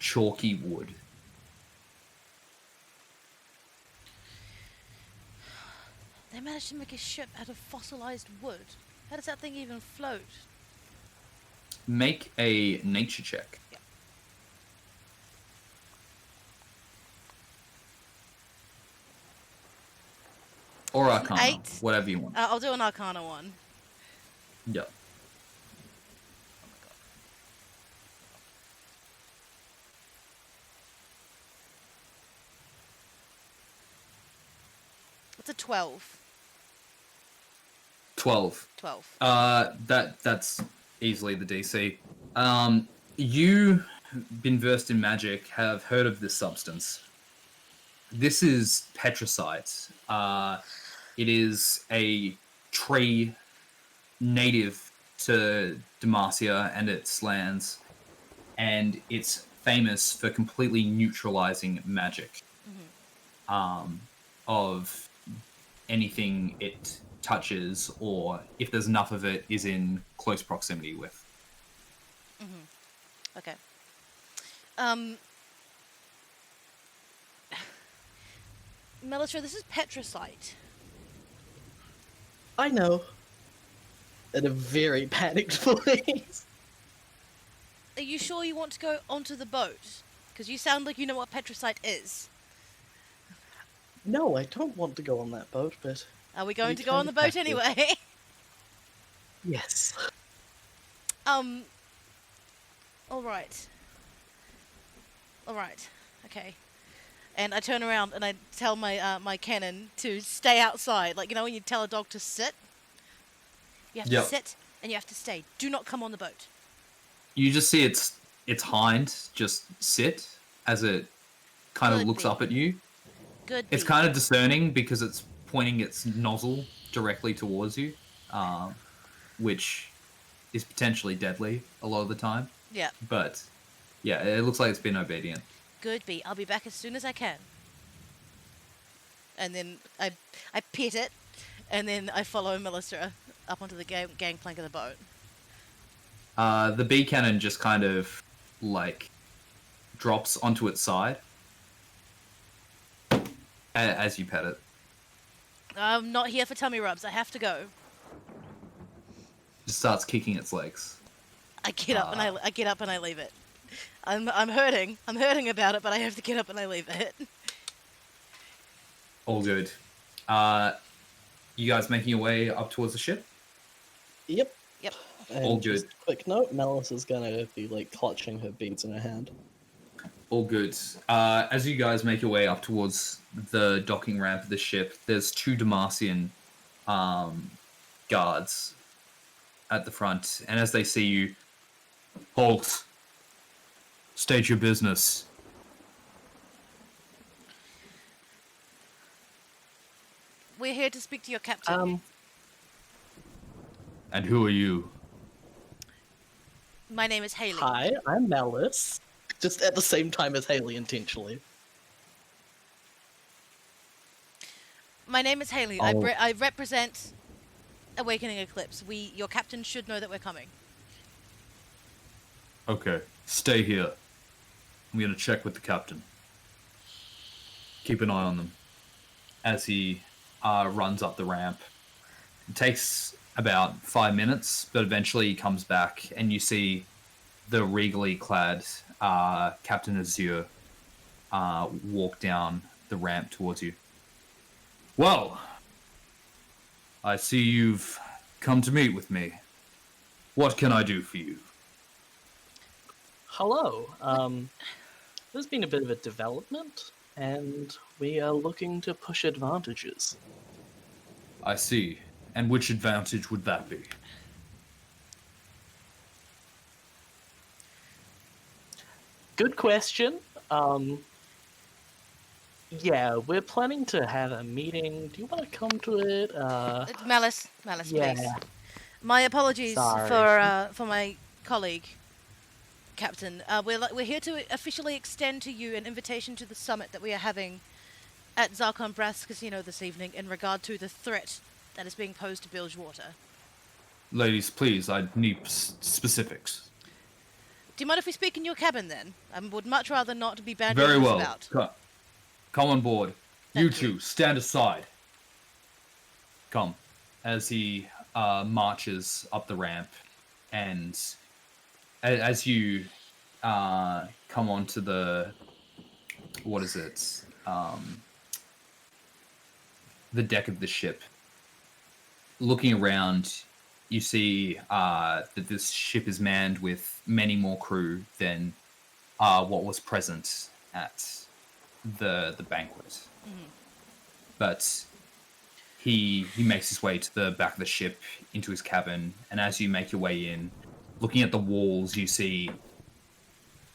chalky wood. They managed to make a ship out of fossilized wood. How does that thing even float? Make a nature check. Yeah. Or Arcana, 8. whatever you want. I'll do an Arcana one. Yeah. It's a 12. 12. 12. That's easily the DC. You, been versed in magic, have heard of this substance. This is petricite. It is a tree native to Demacia and its lands, and it's famous for completely neutralizing magic of anything it touches, or if there's enough of it, is in close proximity with. Okay. Melistra, this is petricite. I know. In a very panicked voice. Are you sure you want to go onto the boat? Because you sound like you know what petricite is. No, I don't want to go on that boat, but Are we going You to go on the kind boat of have to. anyway? yes. All right. Okay. And I turn around and I tell my my cannon to stay outside. Like, you know when you tell a dog to sit? You have Yep. to sit and you have to stay. Do not come on the boat. You just see its hind just sit as it kind of Could looks be. up at you. Good. It's kind of discerning because it's pointing its nozzle directly towards you, which is potentially deadly a lot of the time. Yeah. But yeah, it looks like it's been obedient. Good bee. I'll be back as soon as I can. And then I pet it, and then I follow Melissa up onto the gangplank of the boat. The bee cannon just kind of like drops onto its side as you pet it. I'm not here for tummy rubs. I have to go. Just starts kicking its legs. I get up and I get up and I leave it. I'm hurting. I'm hurting about it, but I have to get up and I leave it. All good. You guys making your way up towards the ship? Yep. Yep. And All good. just a quick note, Malice is gonna be like clutching her beads in her hand. All good. As you guys make your way up towards the docking ramp of the ship, there's 2 Demacian guards at the front, and as they see you, halt. State your business. We're here to speak to your captain. And who are you? My name is Haley. Hi, I'm Malice. Just at the same time as Haley, intentionally. My name is Haley. I represent Awakening Eclipse. Your captain should know that we're coming. Okay, stay here. I'm gonna check with the captain. Keep an eye on them. As he runs up the ramp. It takes about 5 minutes, but eventually he comes back and you see the regally clad Captain Azure walk down the ramp towards you. Well, I see you've come to meet with me. What can I do for you? Hello. There's been a bit of a development, and we are looking to push advantages. I see. And which advantage would that be? Good question. Yeah, we're planning to have a meeting. Do you want to come to it? Malice, Yeah. please. My apologies Sorry. for my colleague, Captain. We're here to officially extend to you an invitation to the summit that we are having at Zarkon Brass Casino this evening in regard to the threat that is being posed to Bilgewater. Ladies, please, I need specifics. Do you mind if we speak in your cabin then? I would much rather not be bandying Very this well. about. Come on board. Thank You two, stand aside. Come. As he marches up the ramp, and as you come onto the... What is it? The deck of the ship. Looking around, you see that this ship is manned with many more crew than what was present at the banquet. Mm-hmm. But he makes his way to the back of the ship into his cabin, and as you make your way in, looking at the walls, you see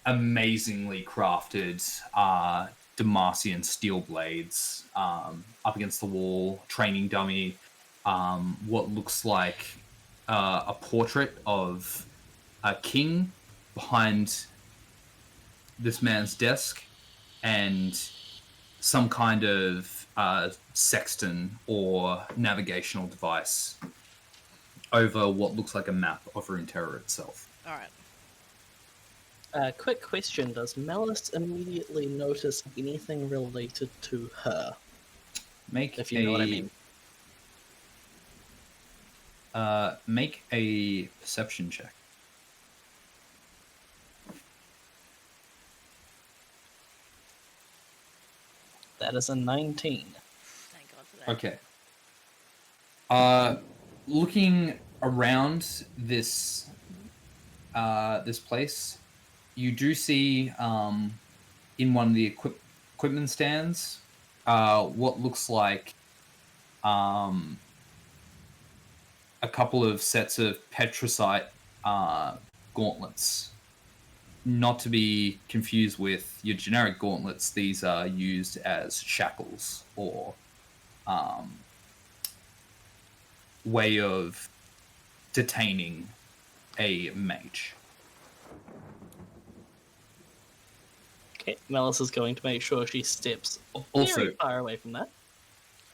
amazingly crafted Demacian steel blades up against the wall, training dummy, what looks like a portrait of a king behind this man's desk, and some kind of sextant or navigational device over what looks like a map of Runeterra itself. All right. Quick question: does Malice immediately notice anything related to her? Make If you know what I mean. Make a perception check. That is a 19. Thank God for that. Okay. Looking around this this place, you do see in one of the equipment stands what looks like a couple of sets of petricite gauntlets. Not to be confused with your generic gauntlets, these are used as shackles or way of detaining a mage. Okay, Malice is going to make sure she steps Also, very far away from that.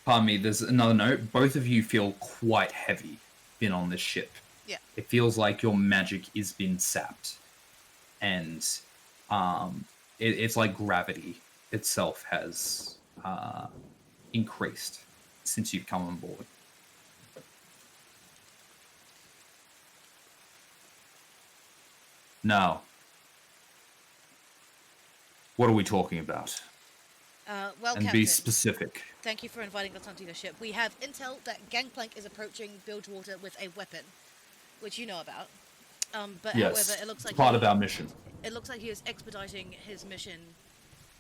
pardon me, there's another note. Both of you feel quite heavy being on this ship. Yeah. It feels like your magic is being sapped. And it's like gravity itself has increased since you've come on board. Now, what are we talking about? Well, And Captain, be specific. thank you for inviting us onto your ship. We have intel that Gangplank is approaching Bilgewater with a weapon, which you know about. But Yes, however, it looks like part of our mission. It looks like he is expediting his mission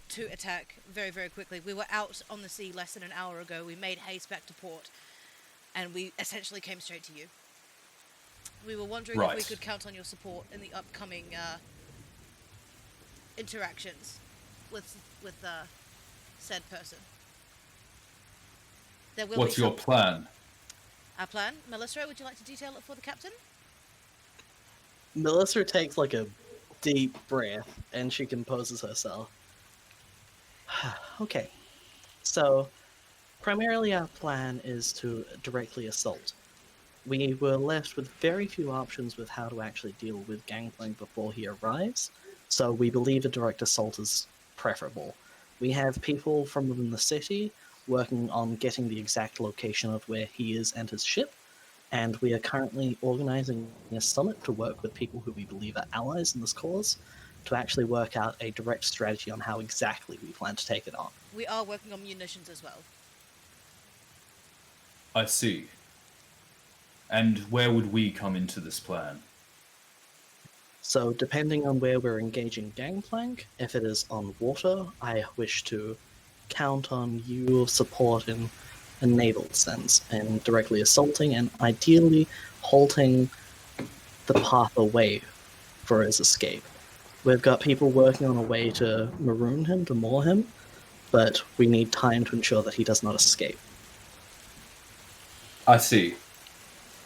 to attack very, very quickly. We were out on the sea less than an hour ago. We made haste back to port, and we essentially came straight to you. We were wondering if we could count on your support in the upcoming interactions with said person. There will What's be your plan? Our plan? Melissa, would you like to detail it for the captain? Melissa takes like a deep breath and she composes herself. Okay, so primarily our plan is to directly assault. We were left with very few options with how to actually deal with Gangplank before he arrives, so we believe a direct assault is preferable. We have people from within the city working on getting the exact location of where he is and his ship, and we are currently organizing a summit to work with people who we believe are allies in this cause to actually work out a direct strategy on how exactly we plan to take it on. We are working on munitions as well. I see. And where would we come into this plan? So depending on where we're engaging Gangplank, if it is on water, I wish to count on your support in a naval sense, and directly assaulting and ideally halting the path away for his escape. We've got people working on a way to maroon him, to moor him, but we need time to ensure that he does not escape. I see.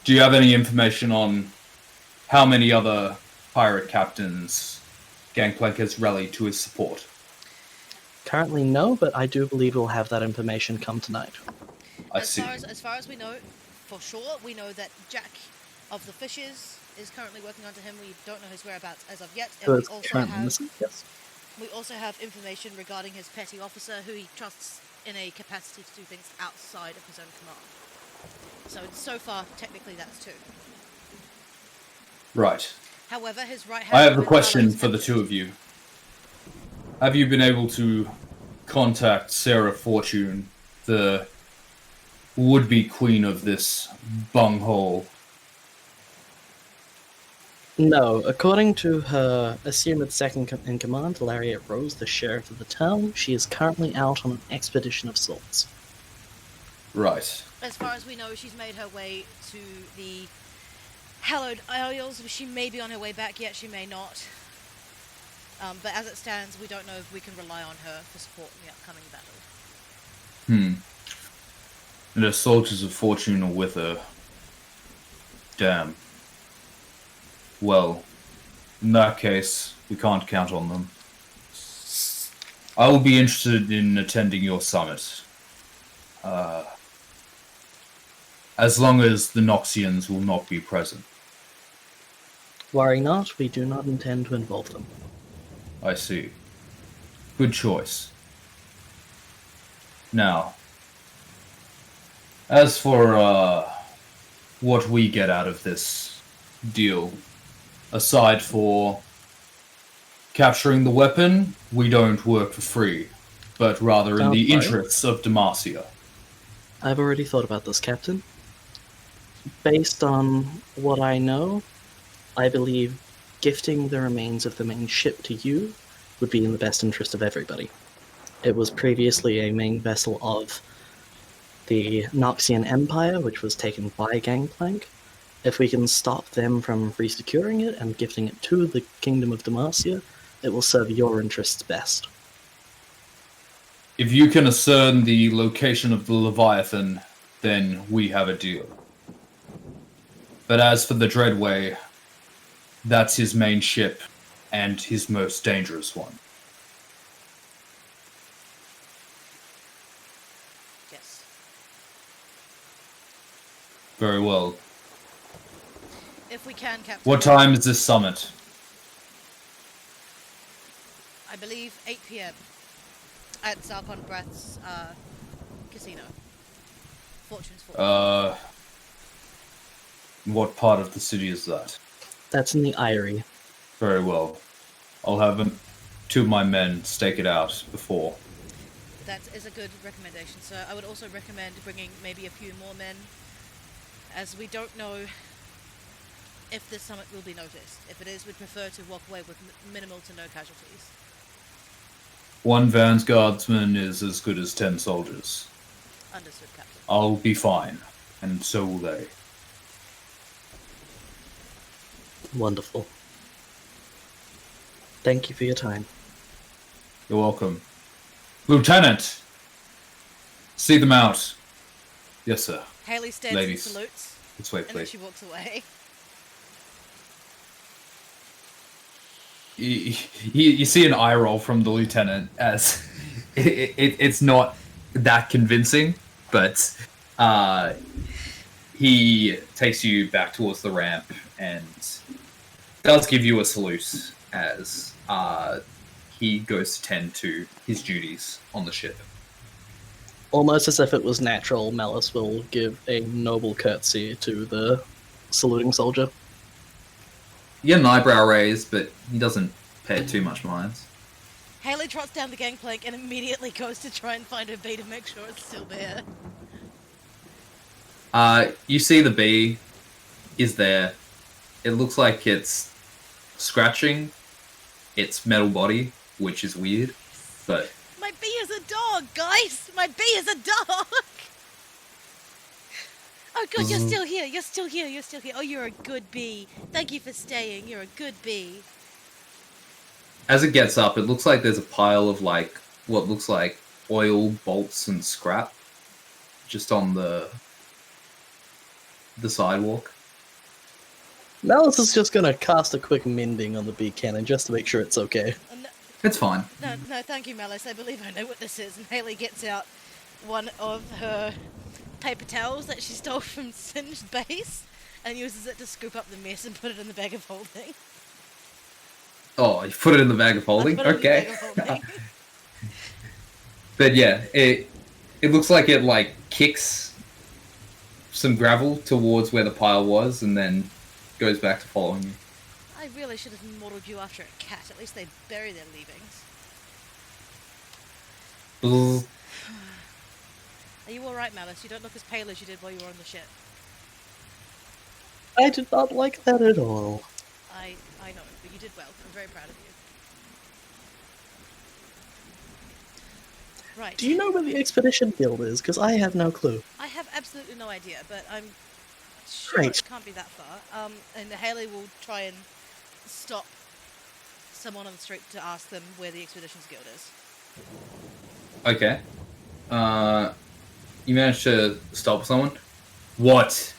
Do you have any information on how many other pirate captains Gangplank has rallied to his support? Currently no, but I do believe we'll have that information come tonight. As far as we know, for sure, we know that Jack of the Fishes is currently working under him. We don't know his whereabouts as of yet. And we also have information regarding his petty officer, who he trusts in a capacity to do things outside of his own command. So far, technically, that's two. Right. However, his right hand... I have a question for the two of you. Have you been able to contact Sarah Fortune, the would-be queen of this bunghole? No, according to her assumed second-in-command, Lariat Rose, the sheriff of the town, she is currently out on an expedition of sorts. Right. As far as we know, she's made her way to the Hallowed Isles. She may be on her way back yet, she may not. But as it stands, we don't know if we can rely on her for support in the upcoming battle. And the soldiers of fortune are with her. Damn. Well, in that case, we can't count on them. I will be interested in attending your summit. As long as the Noxians will not be present. Worry not, we do not intend to involve them. I see. Good choice. Now, as for what we get out of this deal, aside for capturing the weapon, we don't work for free, but rather in the interests of Demacia. I've already thought about this, Captain. Based on what I know, I believe gifting the remains of the main ship to you would be in the best interest of everybody. It was previously a main vessel of the Noxian Empire, which was taken by Gangplank. If we can stop them from resecuring it and gifting it to the Kingdom of Demacia, it will serve your interests best. If you can discern the location of the Leviathan, then we have a deal. But as for the Dreadway, that's his main ship and his most dangerous one. Yes. Very well. If we can, Captain. What time is this summit? I believe 8 p.m. at Zarkon Breath's casino. Fortune's Fortune. What part of the city is that? That's in the Eyrie. Very well. I'll have two of my men stake it out before. That is a good recommendation, sir. I would also recommend bringing maybe a few more men, as we don't know if this summit will be noticed. If it is, we'd prefer to walk away with minimal to no casualties. One Vanguardsman is as good as 10 soldiers. Understood, Captain. I'll be fine, and so will they. Wonderful. Thank you for your time. You're welcome. Lieutenant! See them out. Yes, sir. Haley stands Ladies. and salutes, This way, and then please. she walks away. You see an eye roll from the lieutenant as it's not that convincing, but he takes you back towards the ramp and does give you a salute as he goes to tend to his duties on the ship. Almost as if it was natural, Malice will give a noble curtsy to the saluting soldier. You get an eyebrow raise, but he doesn't pay it too much mind. Haley trots down the gangplank and immediately goes to try and find her bee to make sure it's still there. You see the bee is there. It looks like it's scratching its metal body, which is weird, but... My bee is a dog, guys! My bee is a dog! Oh good, you're still here, you're still here, you're still here. Oh, you're a good bee. Thank you for staying, you're a good bee. As it gets up, it looks like there's a pile of, like, what looks like oil, bolts, and scrap just on the sidewalk. Malice is just gonna cast a quick mending on the bee cannon just to make sure it's okay. No, It's fine. no, thank you, Malice. I believe I know what this is. And Haley gets out one of her paper towels that she stole from Singed Base and uses it to scoop up the mess and put it in the bag of holding. Oh, you put it in the bag of holding? I put it in the Okay. bag of holding. But yeah, it looks like it, like, kicks some gravel towards where the pile was and then goes back to following you. I really should have modeled you after a cat. At least they bury their leavings. Bzz. Are you alright, Malice? You don't look as pale as you did while you were on the ship. I did not like that at all. I know, but you did well. I'm very proud of you. Right. Do you know where the Expedition Guild is? Because I have no clue. I have absolutely no idea, but I'm sure Great. it can't be that far. And Haley will try and stop someone on the street to ask them where the Expeditions Guild is. Okay. You managed to stop someone? What?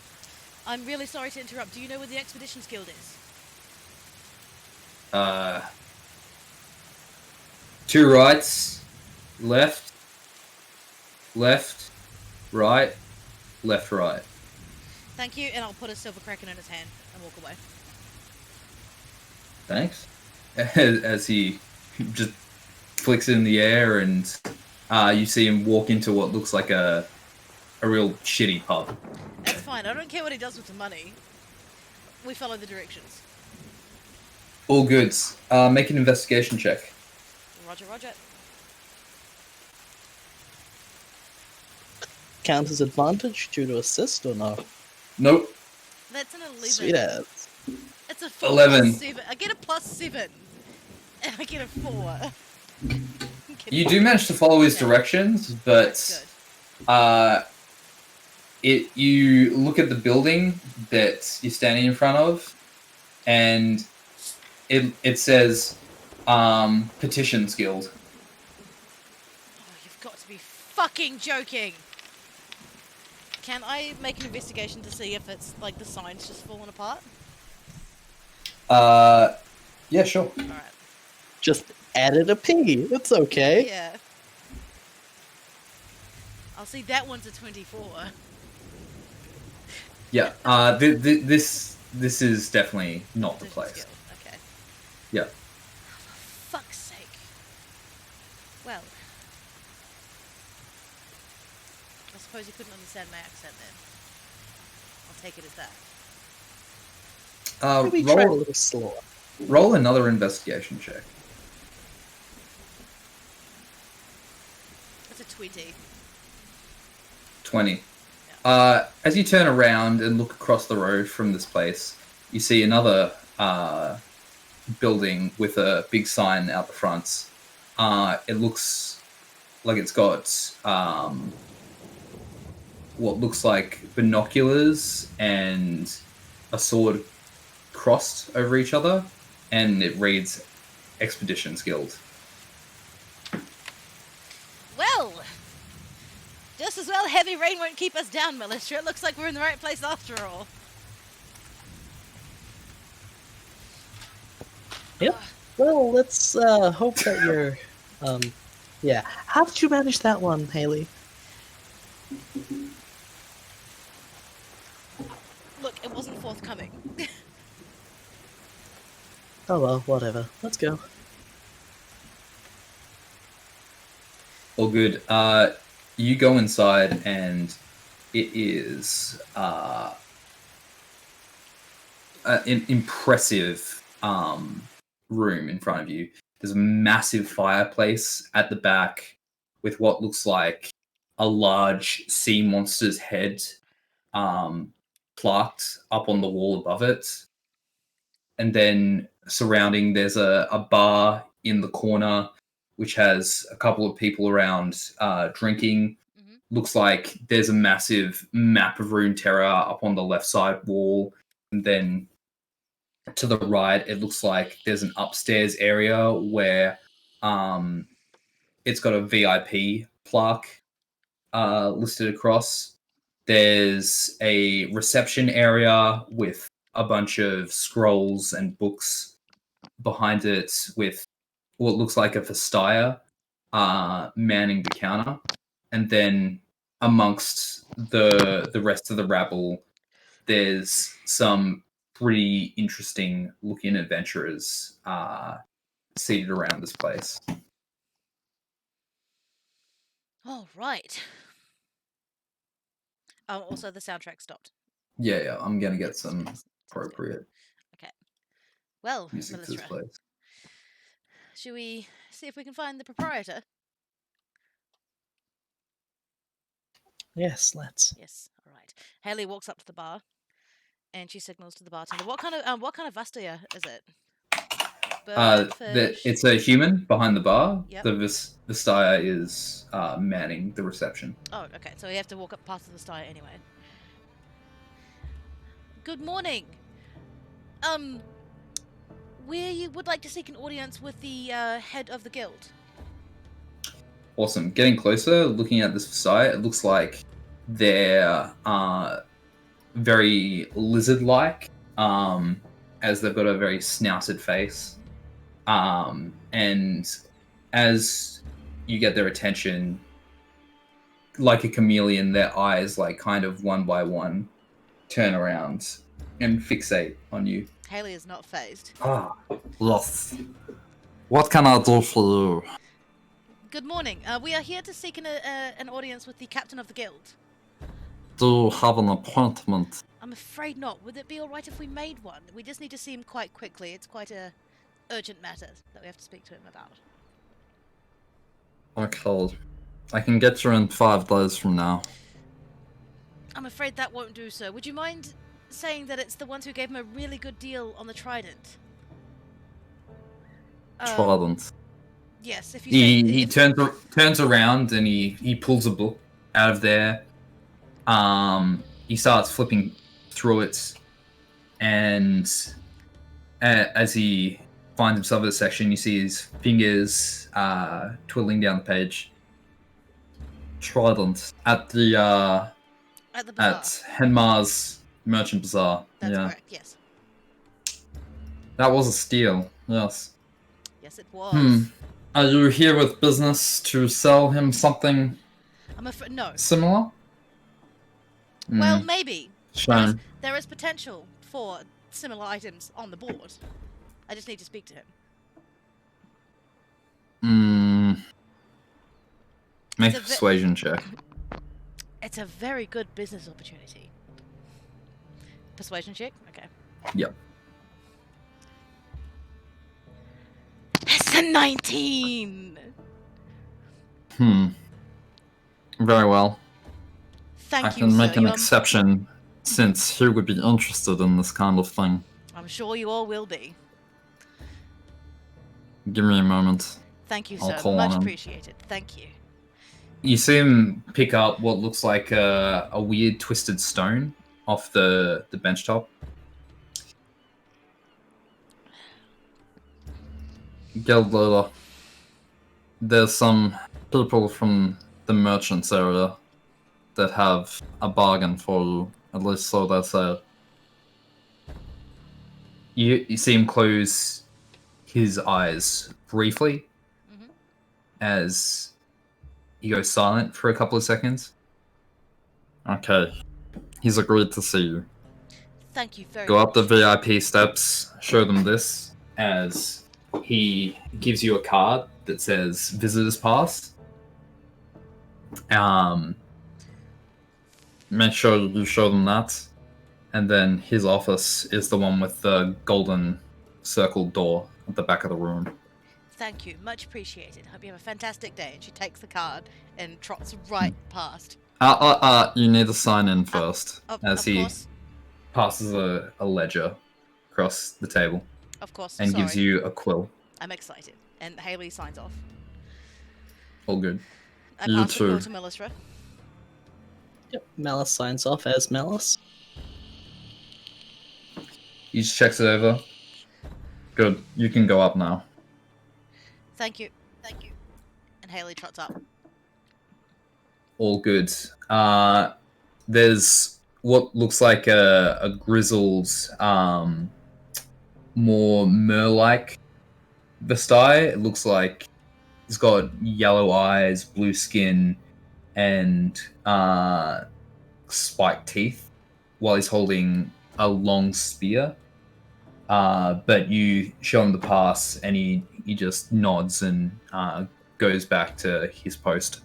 I'm really sorry to interrupt. Do you know where the Expeditions Guild is? Two rights, left, right, left, right. Thank you, and I'll put a silver kraken in his hand and walk away. Thanks. As he just flicks it in the air, and you see him walk into what looks like a real shitty pub. That's fine. I don't care what he does with the money. We follow the directions. All goods. Make an investigation check. Roger, roger. Count as advantage due to assist or no? Nope. That's an 11. Sweet ass. It's a 4 11. plus 7. I get a +7. And I get a 4. You do manage to follow his directions, That's but good. you look at the building that you're standing in front of, and it says Petitions Guild. Oh, you've got to be fucking joking. Can I make an investigation to see if it's like the sign's just fallen apart? Yeah, sure. Alright. Just added a P. It's okay. Yeah. I'll see that one's a 24. Yeah. This is definitely not the Petitions place. Guild. Okay. Yeah. For fuck's sake. Well, I suppose you couldn't understand my accent then. I'll take it as that. Maybe try a little slower. Roll another investigation check. That's a 20. 20. As you turn around and look across the road from this place, you see another building with a big sign out the front. It looks like it's got what looks like binoculars and a sword crossed over each other, and it reads Expeditions Guild. Well, just as well heavy rain won't keep us down, Militia. It looks like we're in the right place after all. Yep. Well, let's hope that you're, yeah. How did you manage that one, Haley? Look, it wasn't forthcoming. Oh well, whatever. Let's go. All good. You go inside, and it is an impressive room in front of you. There's a massive fireplace at the back with what looks like a large sea monster's head plaqued up on the wall above it. And then surrounding, there's a bar in the corner which has a couple of people around drinking. Mm-hmm. Looks like there's a massive map of Runeterra up on the left side wall. And then to the right, it looks like there's an upstairs area where it's got a VIP plaque listed across. There's a reception area with a bunch of scrolls and books behind it with what looks like a Vestaya manning the counter. And then amongst the rest of the rabble, there's some pretty interesting looking adventurers seated around this place. All right. Also, the soundtrack stopped. Yeah, I'm gonna get some Yes, sounds good. appropriate Okay. Well, music to this Melisra, place. should we see if we can find the proprietor? Yes, let's. Yes. All right. Haley walks up to the bar, and she signals to the bartender. What kind of Vastaya is it? Bird, fish? It's a human behind the bar. Yep. The Vestaya is manning the reception. Oh, okay. So we have to walk up past the Vastaya anyway. Good morning. We would like to seek an audience with the head of the guild. Awesome. Getting closer, looking at this Vestaya, it looks like they're very lizard-like, as they've got a very snouted face. And as you get their attention, like a chameleon, their eyes, like kind of one by one, turn around and fixate on you. Haley is not phased. Yes. What can I do for you? Good morning. We are here to seek an audience with the captain of the guild. Do you have an appointment? I'm afraid not. Would it be all right if we made one? We just need to see him quite quickly. It's quite a urgent matter that we have to speak to him about. Okay. I can get you in 5 days from now. I'm afraid that won't do, sir. Would you mind saying that it's the ones who gave him a really good deal on the trident? Trident. Yes, if you say... He turns around and he pulls a book out of there. He starts flipping through it, and as he finds himself in a section, you see his fingers twiddling down the page. Trident at the At the bazaar. At Henmar's Merchant Bazaar. That's yeah, correct, yes. that was a steal. Yes. Yes, it was. Are you here with business to sell him something I'm afraid... No. similar? Well, maybe. Shame. There is potential for similar items on the board. I just need to speak to him. Make a It's a persuasion check. It's a very good business opportunity. Persuasion check? Okay. Yep. It's a 19! Very well. Thank I you, can sir. make an exception since he would be interested in this kind of thing. I'm sure you all will be. Give me a moment. Thank you, I'll sir. call Much on him. appreciated. Thank you. You see him pick up what looks like a weird twisted stone off the bench top. Guild leader. There's some people from the merchants area that have a bargain for you. At least so they say. You see him close his eyes briefly Mhm. as he goes silent for a couple of seconds. Okay. He's agreed to see you. Thank you very Go much. up the VIP steps, show them this, as he gives you a card that says Visitor's Pass. Make sure you show them that. And then his office is the one with the golden circled door at the back of the room. Thank you. Much appreciated. Hope you have a fantastic day. And she takes the card and trots right past. You need to sign in first, as Of he course. passes a ledger across the table Of course. and Sorry. gives you a quill. I'm excited. And Haley signs off. All good. I You pass the quill too. to Melisra. Yep, Malice signs off as Malice. He just checks it over. Good. You can go up now. Thank you. Thank you. And Haley trots up. All good. There's what looks like a grizzled, more mer-like Vestai. It looks like he's got yellow eyes, blue skin, and spiked teeth, while he's holding a long spear. But you show him the pass, and he just nods and goes back to his post.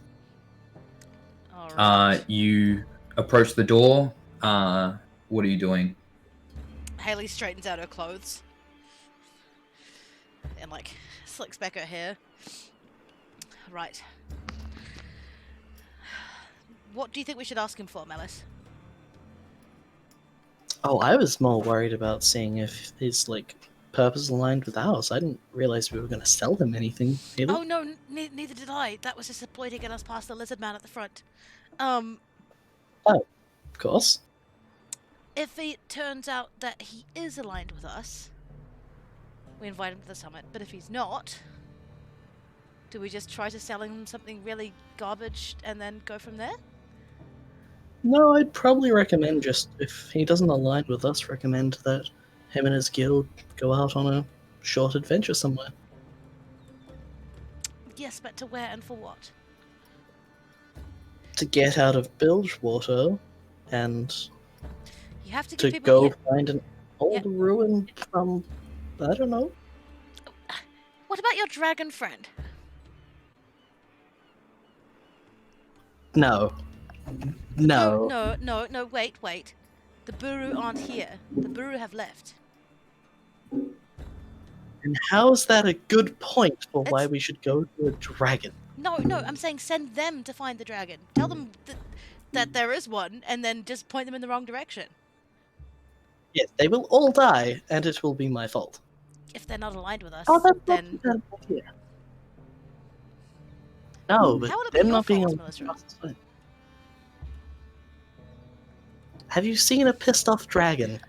All right. You approach the door. What are you doing? Haley straightens out her clothes. And, like, slicks back her hair. Right. What do you think we should ask him for, Melis? Oh, I was more worried about seeing if his purpose aligned with ours. I didn't realize we were going to sell him anything. Really. Oh no, neither did I. That was just a ploy to get us past the lizard man at the front. Of course. If it turns out that he is aligned with us, we invite him to the summit. But if he's not, do we just try to sell him something really garbage and then go from there? No, I'd probably recommend just, if he doesn't align with us, recommend that him and his guild go out on a short adventure somewhere. Yes, but to where and for what? To get out of Bilgewater and You have to to give people. go find an old ruin from, I don't know. What about your dragon friend? No. No. No, wait. The Buru aren't here. The Buru have left. And how's that a good point for why It's- we should go to a dragon? No, I'm saying send them to find the dragon. Tell them that there is one, and then just point them in the wrong direction. Yes, they will all die, and it will be my fault. If they're not aligned with us, Oh, that's then... not a bad idea. No, but How would it be them your not being fault, able Melissa? to trust is fine. Have you seen a pissed off dragon?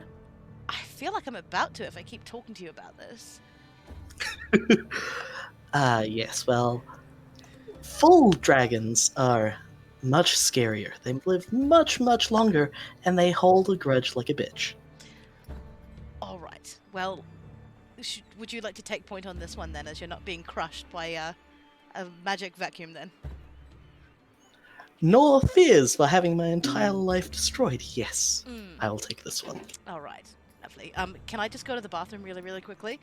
I feel like I'm about to if I keep talking to you about this. Yes, well, full dragons are much scarier. They live much, much longer, and they hold a grudge like a bitch. Alright, well, would you like to take point on this one then, as you're not being crushed by a magic vacuum then? Nor fears for having my entire life destroyed. Yes, Mm. I will take this one. Alright, lovely. Can I just go to the bathroom really, really quickly?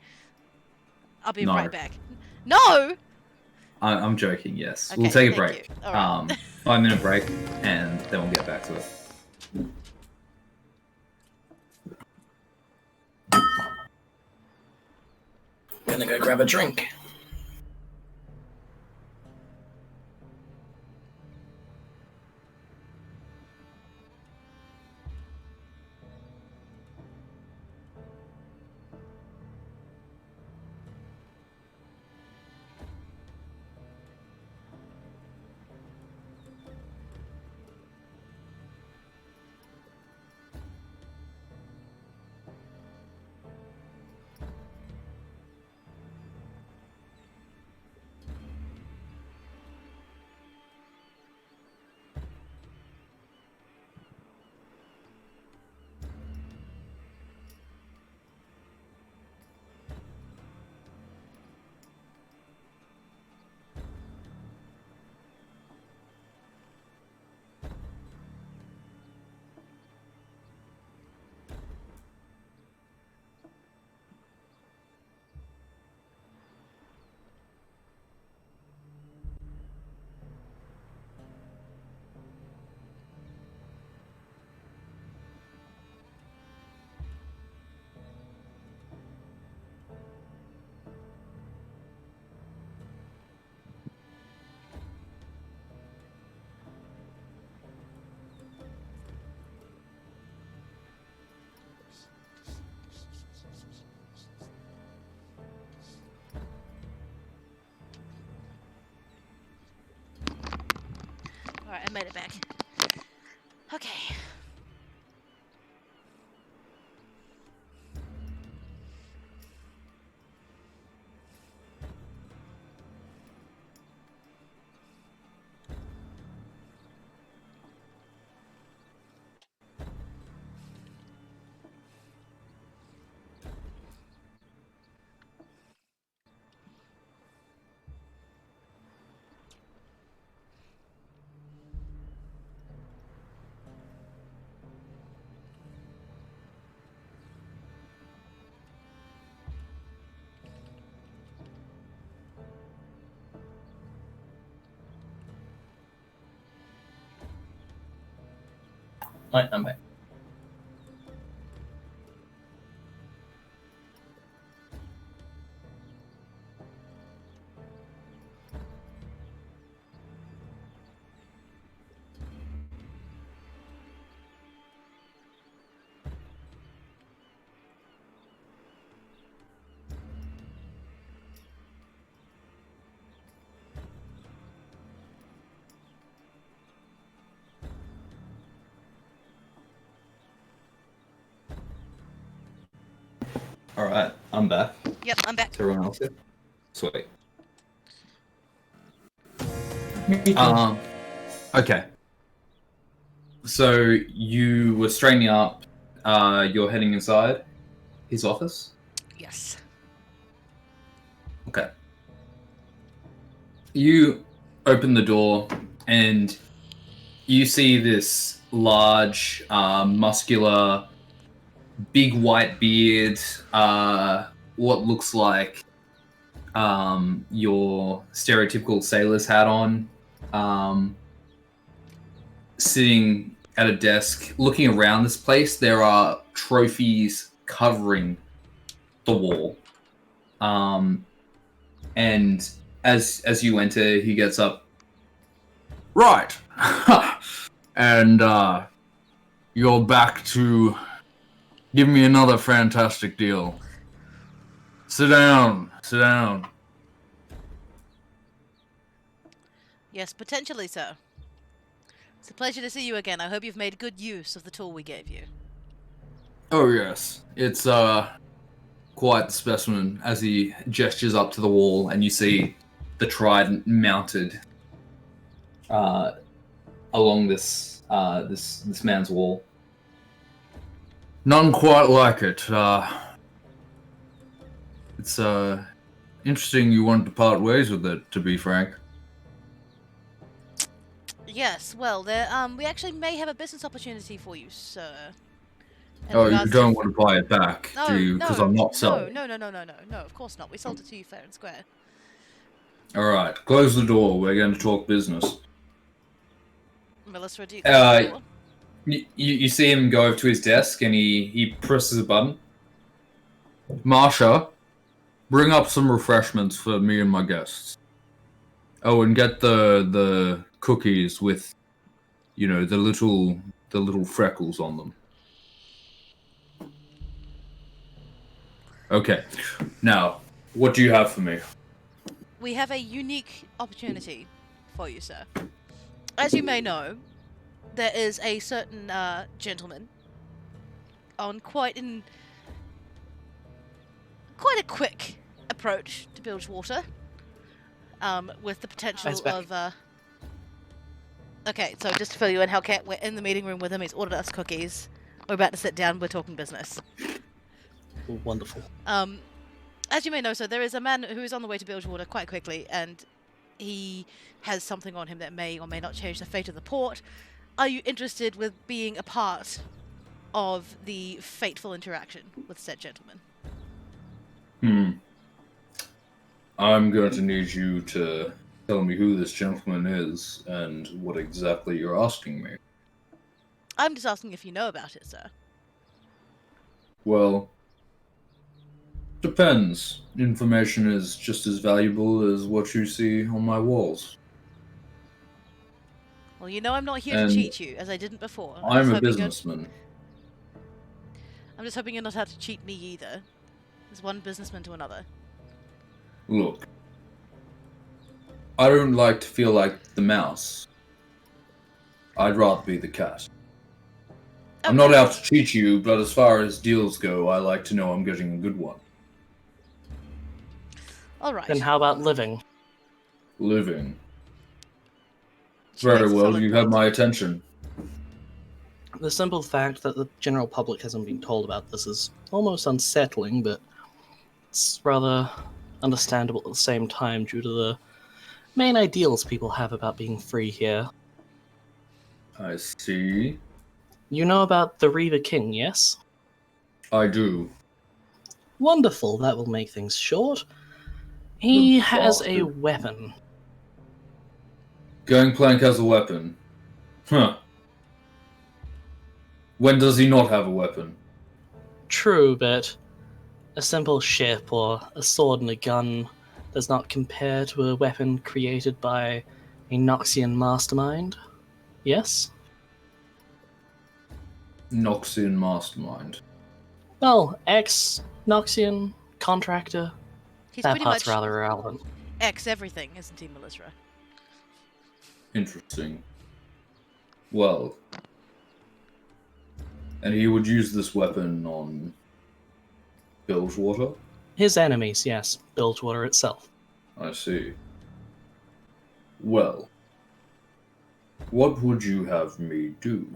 I'll be No. right back. No! I'm joking. Yes, Okay, we'll take a thank break. you. All right. 5-minute break, and then we'll get back to it. Gonna go grab a drink. All right, I made it back. Okay. Right, I'm back. All right, I'm back. Yep, I'm back. Is everyone else here? Sweet. Okay. So you were straightening up. You're heading inside his office. Yes. Okay. You open the door and you see this large, muscular, big white beard, what looks like your stereotypical sailor's hat on, sitting at a desk, looking around this place. There are trophies covering the wall. And as you enter, he gets up. Right. And you're back to give me another fantastic deal. Sit down. Sit down. Yes, potentially so. It's a pleasure to see you again. I hope you've made good use of the tool we gave you. Oh yes. It's quite the specimen as he gestures up to the wall and you see the trident mounted along this this man's wall. None quite like it. It's interesting you wanted to part ways with it, to be frank. Yes, well, there, we actually may have a business opportunity for you, sir. In Oh, you regards don't to- want to buy it back, No, do you? Because I'm not selling. No, of course not. We sold it to you fair and square. All right, close the door. We're going to talk business. Melissa, do you close the door? You see him go over to his desk and he presses a button. Marsha, bring up some refreshments for me and my guests. Oh, and get the cookies with, the little freckles on them. Okay. Now, what do you have for me? We have a unique opportunity for you, sir. As you may know, there is a certain gentleman on quite a quick approach to Bilgewater, with the potential of. Okay, so just to fill you in, Hellcat, we're in the meeting room with him. He's ordered us cookies. We're about to sit down. We're talking business. Wonderful. As you may know, so there is a man who is on the way to Bilgewater quite quickly, and he has something on him that may or may not change the fate of the port. Are you interested with being a part of the fateful interaction with said gentleman? I'm going to need you to tell me who this gentleman is and what exactly you're asking me. I'm just asking if you know about it, sir. Well, depends. Information is just as valuable as what you see on my walls. Well, you know I'm not here to cheat you, as I didn't before. I'm a businessman. I'm just hoping you're not out to cheat me either. There's one businessman to another. Look, I don't like to feel like the mouse. I'd rather be the cat. I'm not out to cheat you, but as far as deals go, I like to know I'm getting a good one. Alright. Then how about living? Living. Very well, you have my attention. The simple fact that the general public hasn't been told about this is almost unsettling, but it's rather understandable at the same time due to the main ideals people have about being free here. I see. You know about the Reaver King, yes? I do. Wonderful, that will make things short. He has a weapon. Gangplank has a weapon. Huh. When does he not have a weapon? True, but a simple ship or a sword and a gun does not compare to a weapon created by a Noxian mastermind. Yes? Noxian mastermind. Well, ex-Noxian contractor. He's That pretty part's much rather irrelevant. everything, isn't he, Melissa? Interesting. Well, and he would use this weapon on Bilgewater? His enemies, yes. Bilgewater itself. I see. Well, what would you have me do?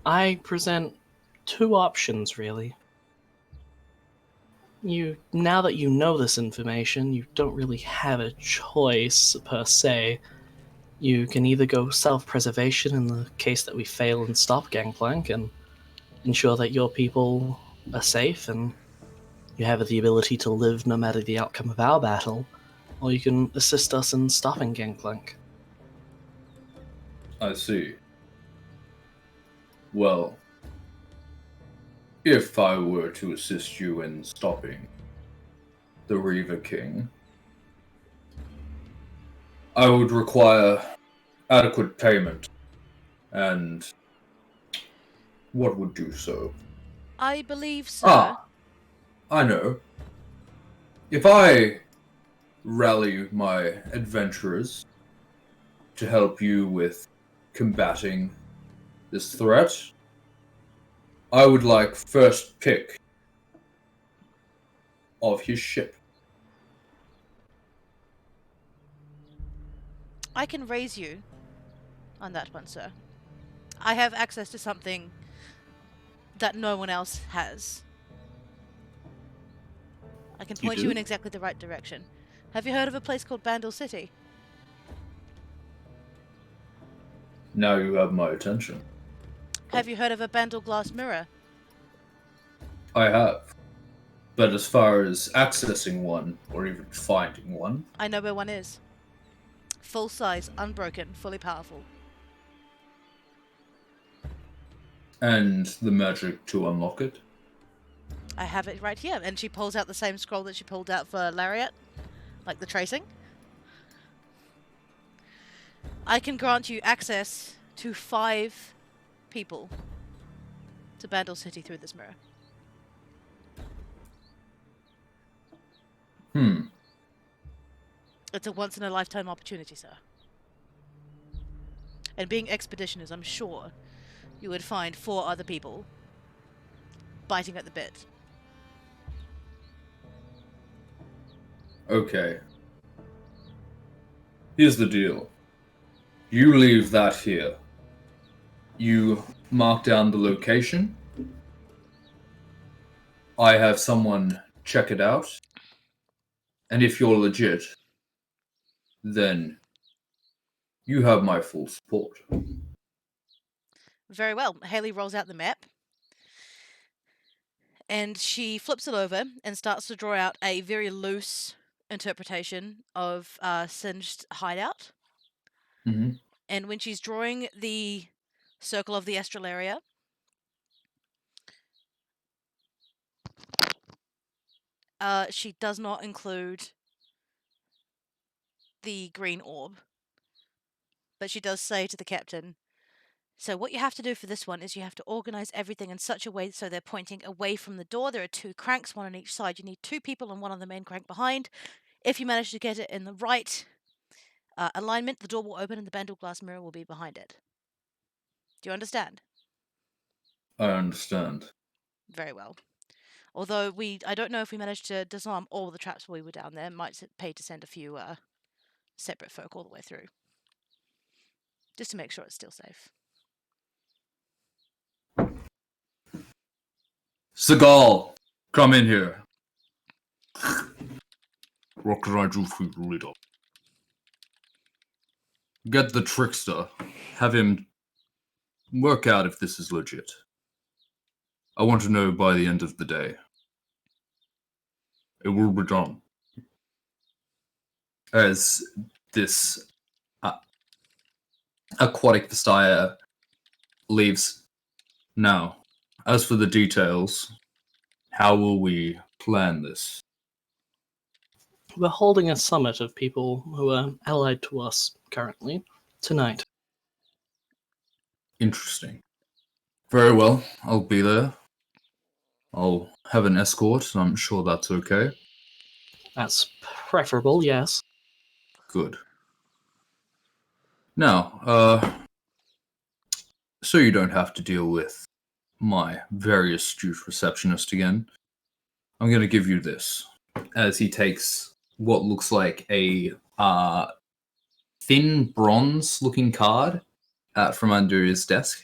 I present two options, really. Now that you know this information, you don't really have a choice, per se. You can either go self-preservation in the case that we fail and stop Gangplank and ensure that your people are safe and you have the ability to live no matter the outcome of our battle, or you can assist us in stopping Gangplank. I see. Well, if I were to assist you in stopping the Reaver King, I would require adequate payment, and what would do so? I believe so. I know. If I rally my adventurers to help you with combating this threat, I would like first pick of his ship. I can raise you on that one, sir. I have access to something that no one else has. I can point you in exactly the right direction. Have you heard of a place called Bandle City? Now you have my attention. Have you heard of a Bandle Glass Mirror? I have. But as far as accessing one, or even finding one, I know where one is. Full size, unbroken, fully powerful. and the magic to unlock it. I have it right here. And she pulls out the same scroll that she pulled out for Lariat, like the tracing. I can grant you access to 5 people to Bandle City through this mirror. It's a once-in-a-lifetime opportunity, sir. And being expeditioners, I'm sure you would find 4 other people biting at the bit. Okay. Here's the deal. You leave that here. You mark down the location. I have someone check it out. And if you're legit, then you have my full support. Very well. Haley rolls out the map. And she flips it over and starts to draw out a very loose interpretation of Singed hideout. Mm-hmm. And when she's drawing the circle of the astral area, she does not include the green orb. But she does say to the captain, so what you have to do for this one is you have to organize everything in such a way so they're pointing away from the door. There are 2 cranks, one on each side. You need 2 people and one on the main crank behind. If you manage to get it in the right alignment, the door will open and the Bandle glass mirror will be behind it. Do you understand? I understand. Very well. Although I don't know if we managed to disarm all the traps while we were down there. Might pay to send a few separate folk all the way through. Just to make sure it's still safe. Seagal, come in here. What can I do for you, Riddle? Get the trickster. Have him work out if this is legit. I want to know by the end of the day. It will be done. As this aquatic Vestaya leaves. Now, as for the details, how will we plan this? We're holding a summit of people who are allied to us currently tonight. Interesting. Very well, I'll be there. I'll have an escort, I'm sure that's okay. That's preferable, yes. Good. Now, so you don't have to deal with my very astute receptionist again, I'm going to give you this. As he takes what looks like a thin bronze-looking card out from under his desk.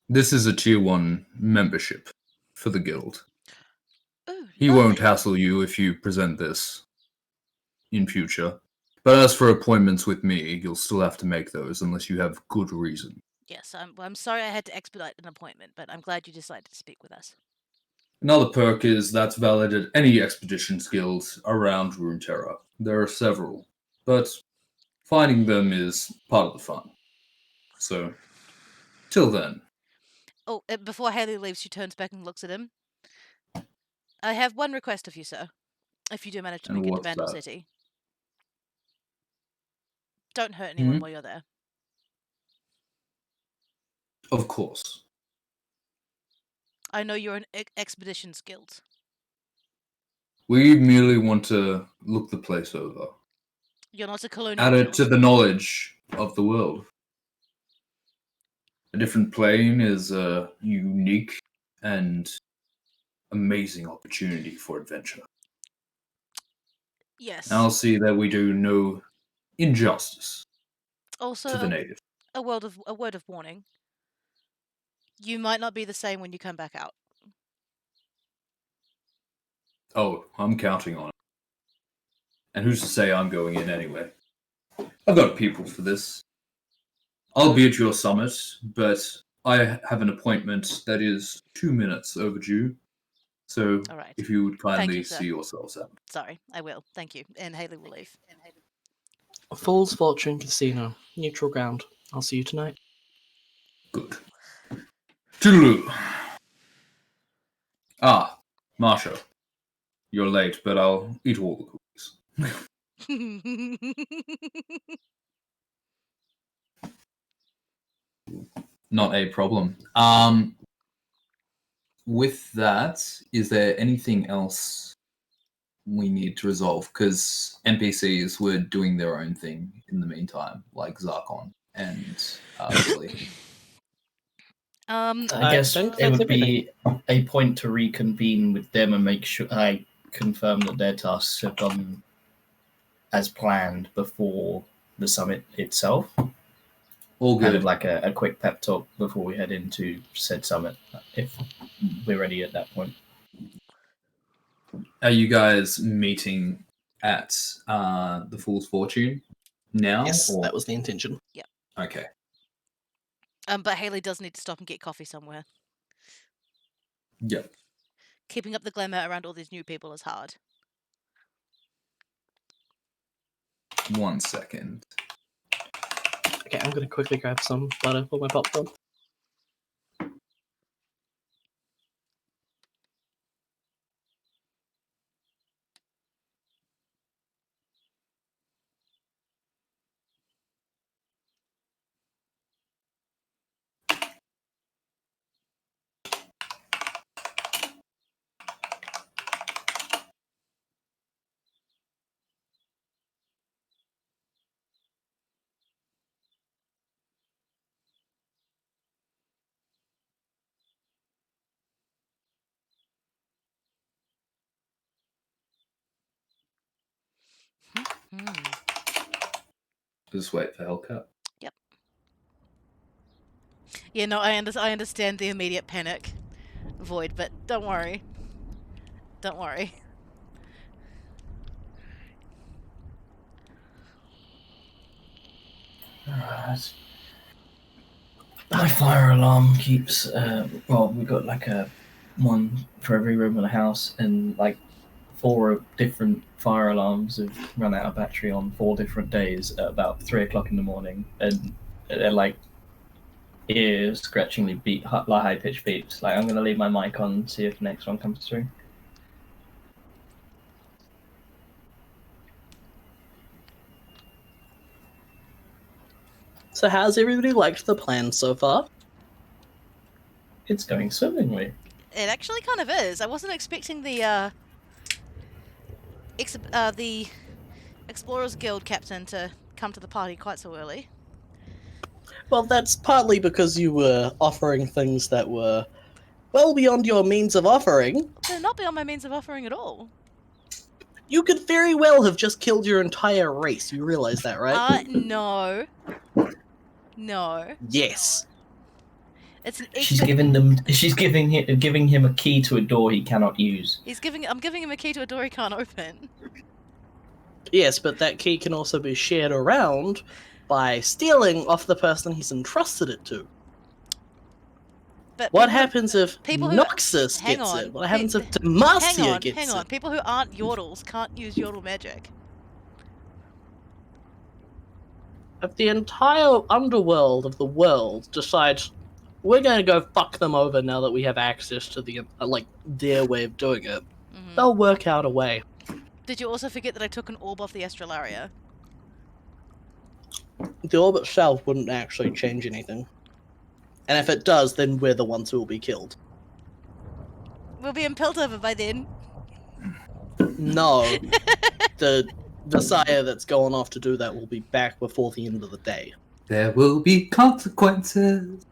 This is a Tier 1 membership for the guild. Ooh, He lovely. won't hassle you if you present this in future. But as for appointments with me, you'll still have to make those unless you have good reason. Yes, I'm sorry I had to expedite an appointment, but I'm glad you decided to speak with us. Another perk is that's valid at any expeditions guild around Runeterra. There are several, but finding them is part of the fun. So, till then. Oh, before Haley leaves, she turns back and looks at him. I have one request of you, sir. If you do manage to And make it to what's Bandle that? City. Don't hurt anyone while you're there. Of course. I know you're an expeditions guild. We merely want to look the place over. You're not a colonial Add it guild. to the knowledge of the world. A different plane is a unique and amazing opportunity for adventure. Yes. And I'll see that we do no injustice Also, to the native. a word of warning. You might not be the same when you come back out. Oh, I'm counting on it. And who's to say I'm going in anyway? I've got people for this. I'll be at your summit, but I have an appointment that is 2 minutes overdue. So All right. if you would kindly you, sir. see yourselves out. Sorry, I will. Thank you. And Haley will leave. Fool's Fortune Casino. Neutral ground. I'll see you tonight. Good. Toodaloo. Ah, Marsha. You're late, but I'll eat all the cookies. Not a problem. With that, is there anything else we need to resolve? Because NPCs were doing their own thing in the meantime, like Zarkon and Billy. I guess think it that's would be a point to reconvene with them and make sure I confirm that their tasks have gone as planned before the summit itself. All Kind good. of like a quick pep talk before we head into said summit, if we're ready at that point. Are you guys meeting at the Fool's Fortune now? Yes, or- that was the intention. Okay. But Haley does need to stop and get coffee somewhere. Yep. Keeping up the glamour around all these new people is hard. 1 second. Okay, I'm gonna quickly grab some butter for my popcorn. Just wait for Hellcat. Yeah, no, I understand the immediate panic, Void, but don't worry. Don't worry. Alright. My fire alarm keeps. We've got like a one for every room in the house, and like 4 different fire alarms have run out of battery on 4 different days at about 3 o'clock in the morning, and they're like ear scratchingly beat, high pitched beeps. Like, I'm gonna leave my mic on and see if the next one comes through. So how's everybody liked the plan so far? It's going swimmingly. It actually kind of is. I wasn't expecting the Explorers Guild captain to come to the party quite so early. Well, that's partly because you were offering things that were well beyond your means of offering. They're not beyond my means of offering at all. You could very well have just killed your entire race. You realize that, right? No. No. Yes. It's an She's giving him a key to a door he cannot use. I'm giving him a key to a door he can't open. Yes, but that key can also be shared around by stealing off the person he's entrusted it to. But What happens if people who- Noxus hang gets on. it? What happens if Hang Demacia on, gets hang on. it? People who aren't Yordles can't use Yordle magic. If the entire underworld of the world decides we're going to go fuck them over now that we have access to the their way of doing it, they'll work out a way. Did you also forget that I took an orb off the Astralaria? The orb itself wouldn't actually change anything. And if it does, then we're the ones who will be killed. We'll be in Piltover by then. No. The Messiah that's going off to do that will be back before the end of the day. There will be consequences.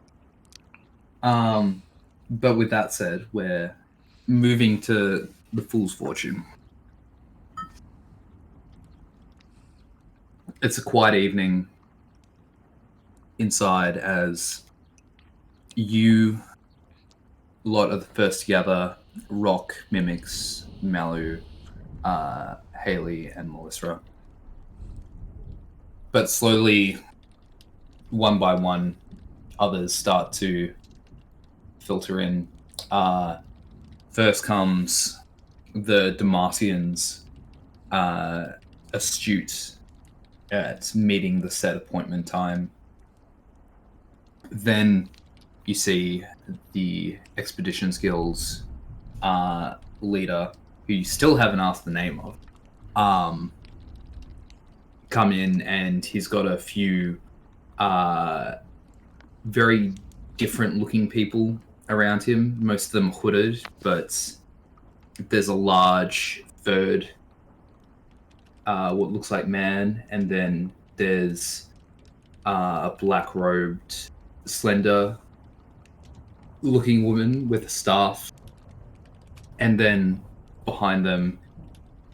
But with that said, we're moving to the Fool's Fortune. It's a quiet evening inside as you lot are the first together. Rock, Mimics, Malu, Haley, and Melissa. But slowly, one by one, others start to filter in. First comes the Damartians, astute at meeting the set appointment time. Then you see the Expeditions Guild's leader, who you still haven't asked the name of, come in, and he's got a few very different looking people around him, most of them hooded, but there's a large third, what looks like man, and then there's a black-robed, slender looking woman with a staff, and then behind them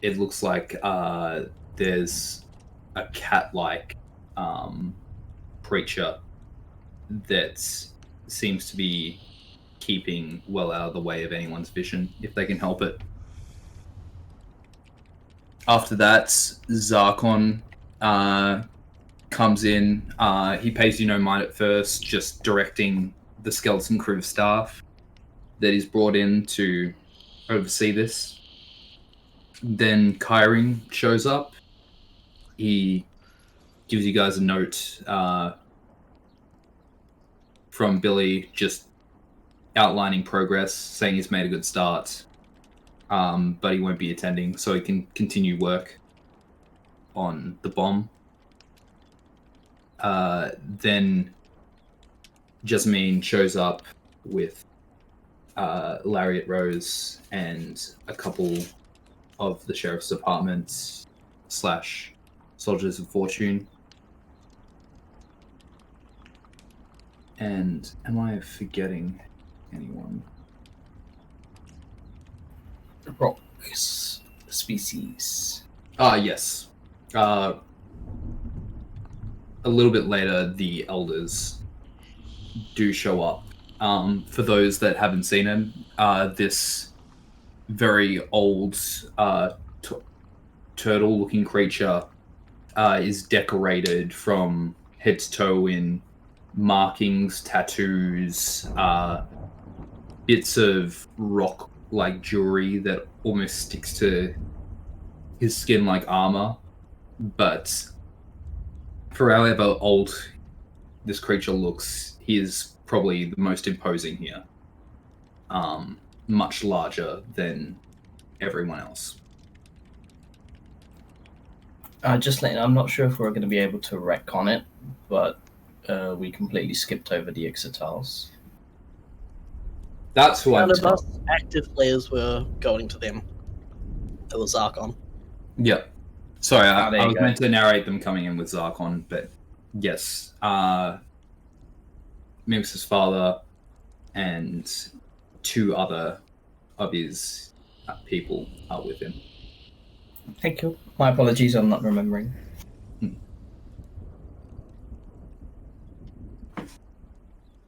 it looks like there's a cat-like creature that seems to be keeping well out of the way of anyone's vision, if they can help it. After that, Zarkon comes in. He pays you no mind at first, just directing the skeleton crew of staff that he's brought in to oversee this. Then Kyring shows up. He gives you guys a note from Billy, just outlining progress, saying he's made a good start, but he won't be attending, so he can continue work on the bomb. Then Jasmine shows up with Lariat Rose and a couple of the sheriff's departments / Soldiers of Fortune. And am I forgetting anyone? Rock species. Yes. A little bit later, the elders do show up. For those that haven't seen him, this very old turtle-looking creature is decorated from head to toe in markings, tattoos, bits of rock-like jewelry that almost sticks to his skin like armor. But for however old this creature looks, he is probably the most imposing here. Much larger than everyone else. I'm not sure if we're going to be able to retcon it, but we completely skipped over the Ixitals. That's who I'm None of us active players were going to them. It was Zarkon. Yeah. Sorry, there I you was go. meant to narrate them coming in with Zarkon, but yes. Mimix's father and two other of his people are with him. Thank you. My apologies, I'm not remembering.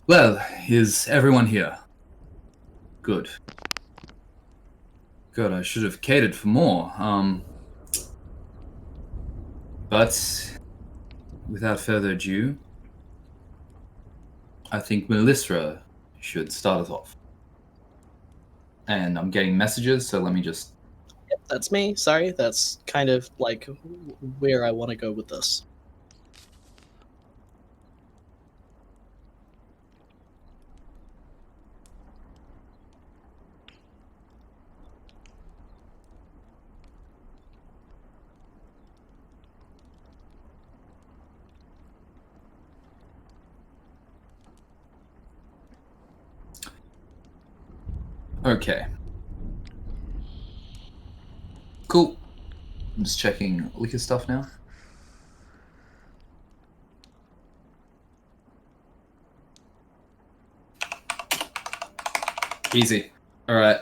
Well, is everyone here? Good. Good, I should have catered for more. But without further ado, I think Melisra should start us off. And I'm getting messages, so let me just... Yep, that's me. Sorry, that's kind of like where I want to go with this. Okay. Cool. I'm just checking liquor stuff now. Easy. Alright.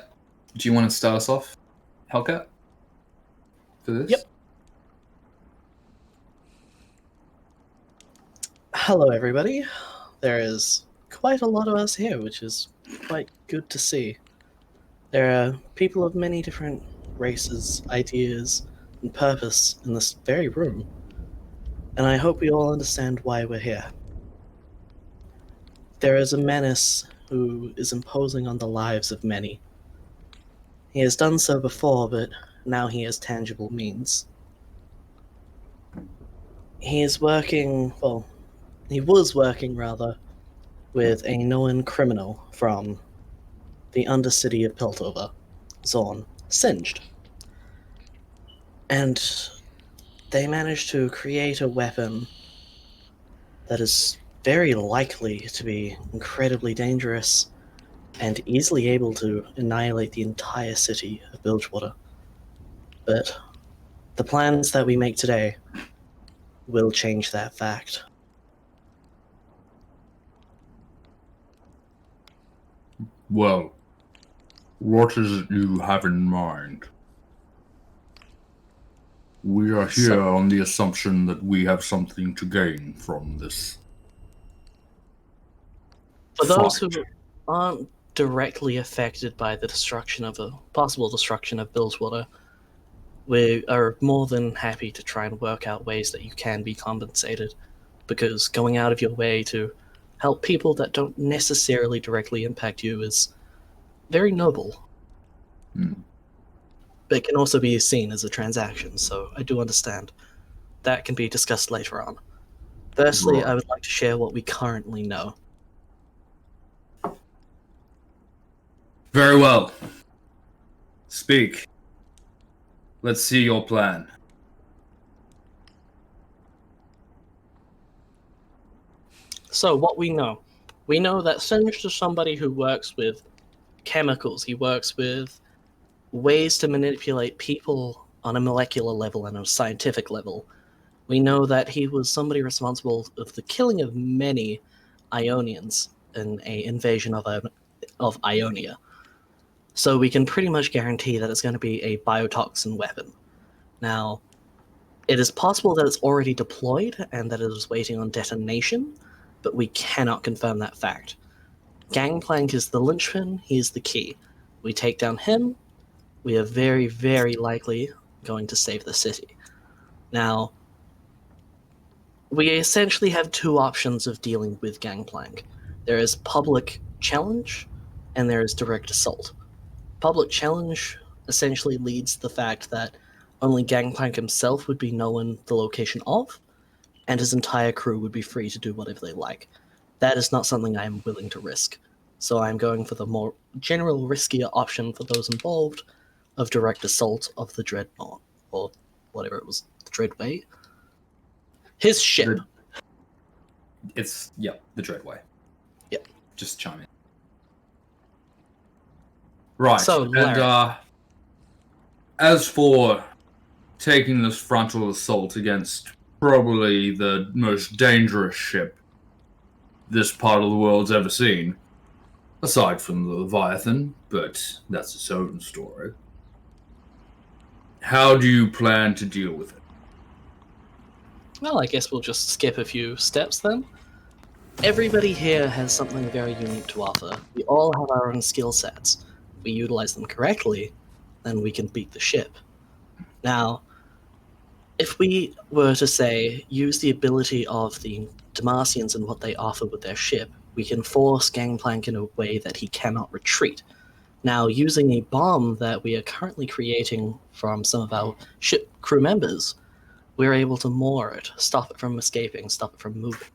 Do you want to start us off, Hellcat? For this? Yep. Hello, everybody. There is quite a lot of us here, which is quite good to see. There are people of many different races, ideas, and purpose in this very room, and I hope we all understand why we're here. There is a menace who is imposing on the lives of many. He has done so before, but now he has tangible means. He is working, well, he was working, rather, with a known criminal from the undercity of Piltover, Zorn, Singed. And they managed to create a weapon that is very likely to be incredibly dangerous and easily able to annihilate the entire city of Bilgewater. But the plans that we make today will change that fact. Well, what is it you have in mind? We are here on the assumption that we have something to gain from this. For those who fight. aren't directly affected by the possible destruction of Bilgewater, we are more than happy to try and work out ways that you can be compensated, because going out of your way to help people that don't necessarily directly impact you is very noble. But it can also be seen as a transaction, so I do understand. That can be discussed later on. Firstly, I would like to share what we currently know. Very well. Speak. Let's see your plan. So, what we know that Singed is somebody who works with chemicals. He works with ways to manipulate people on a molecular level and a scientific level. We know that he was somebody responsible of the killing of many Ionians in an invasion of Ionia. So we can pretty much guarantee that it's going to be a biotoxin weapon. Now, it is possible that it's already deployed and that it is waiting on detonation, but we cannot confirm that fact. Gangplank is the linchpin, he is the key. We take down him, we are very, very likely going to save the city. Now, we essentially have two options of dealing with Gangplank. There is public challenge, and there is direct assault. Public challenge essentially leads to the fact that only Gangplank himself would be known the location of, and his entire crew would be free to do whatever they like. That is not something I am willing to risk. So I'm going for the more general, riskier option for those involved of direct assault of the Dreadnought, or whatever it was, the Dreadway. His ship. The Dreadway. Yep. Just chime in. Right. So, and as for taking this frontal assault against probably the most dangerous ship this part of the world's ever seen, aside from the Leviathan, but that's its own story. How do you plan to deal with it? Well, I guess we'll just skip a few steps then. Everybody here has something very unique to offer. We all have our own skill sets. If we utilize them correctly, then we can beat the ship. Now, if we were to say, use the ability of the Demacians and what they offer with their ship, we can force Gangplank in a way that he cannot retreat. Now, using a bomb that we are currently creating from some of our ship crew members, we're able to moor it, stop it from escaping, stop it from moving.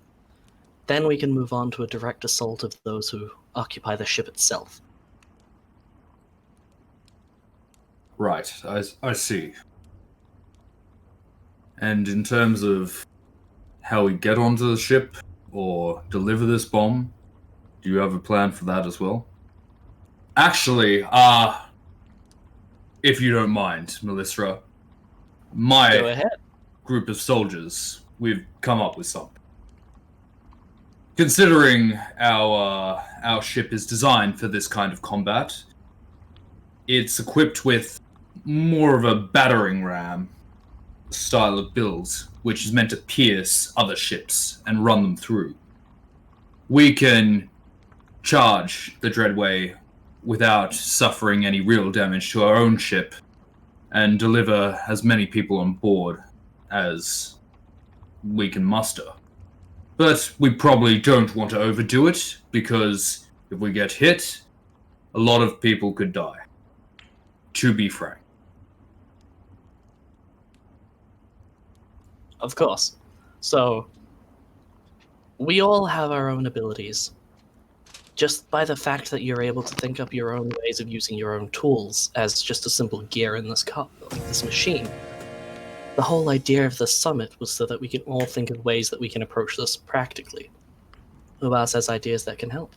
Then we can move on to a direct assault of those who occupy the ship itself. Right, I see. And in terms of how we get onto the ship or deliver this bomb, do you have a plan for that as well? Actually, if you don't mind, Melissa, my Go ahead. group of soldiers, we've come up with something. Considering our ship is designed for this kind of combat, it's equipped with more of a battering ram style of build, which is meant to pierce other ships and run them through. We can charge the Dreadway without suffering any real damage to our own ship and deliver as many people on board as we can muster. But we probably don't want to overdo it, because If we get hit, a lot of people could die. To be frank. Of course. So, we all have our own abilities. Just by the fact that you're able to think up your own ways of using your own tools as just a simple gear in this machine, the whole idea of this summit was so that we can all think of ways that we can approach this practically. Who else has ideas that can help?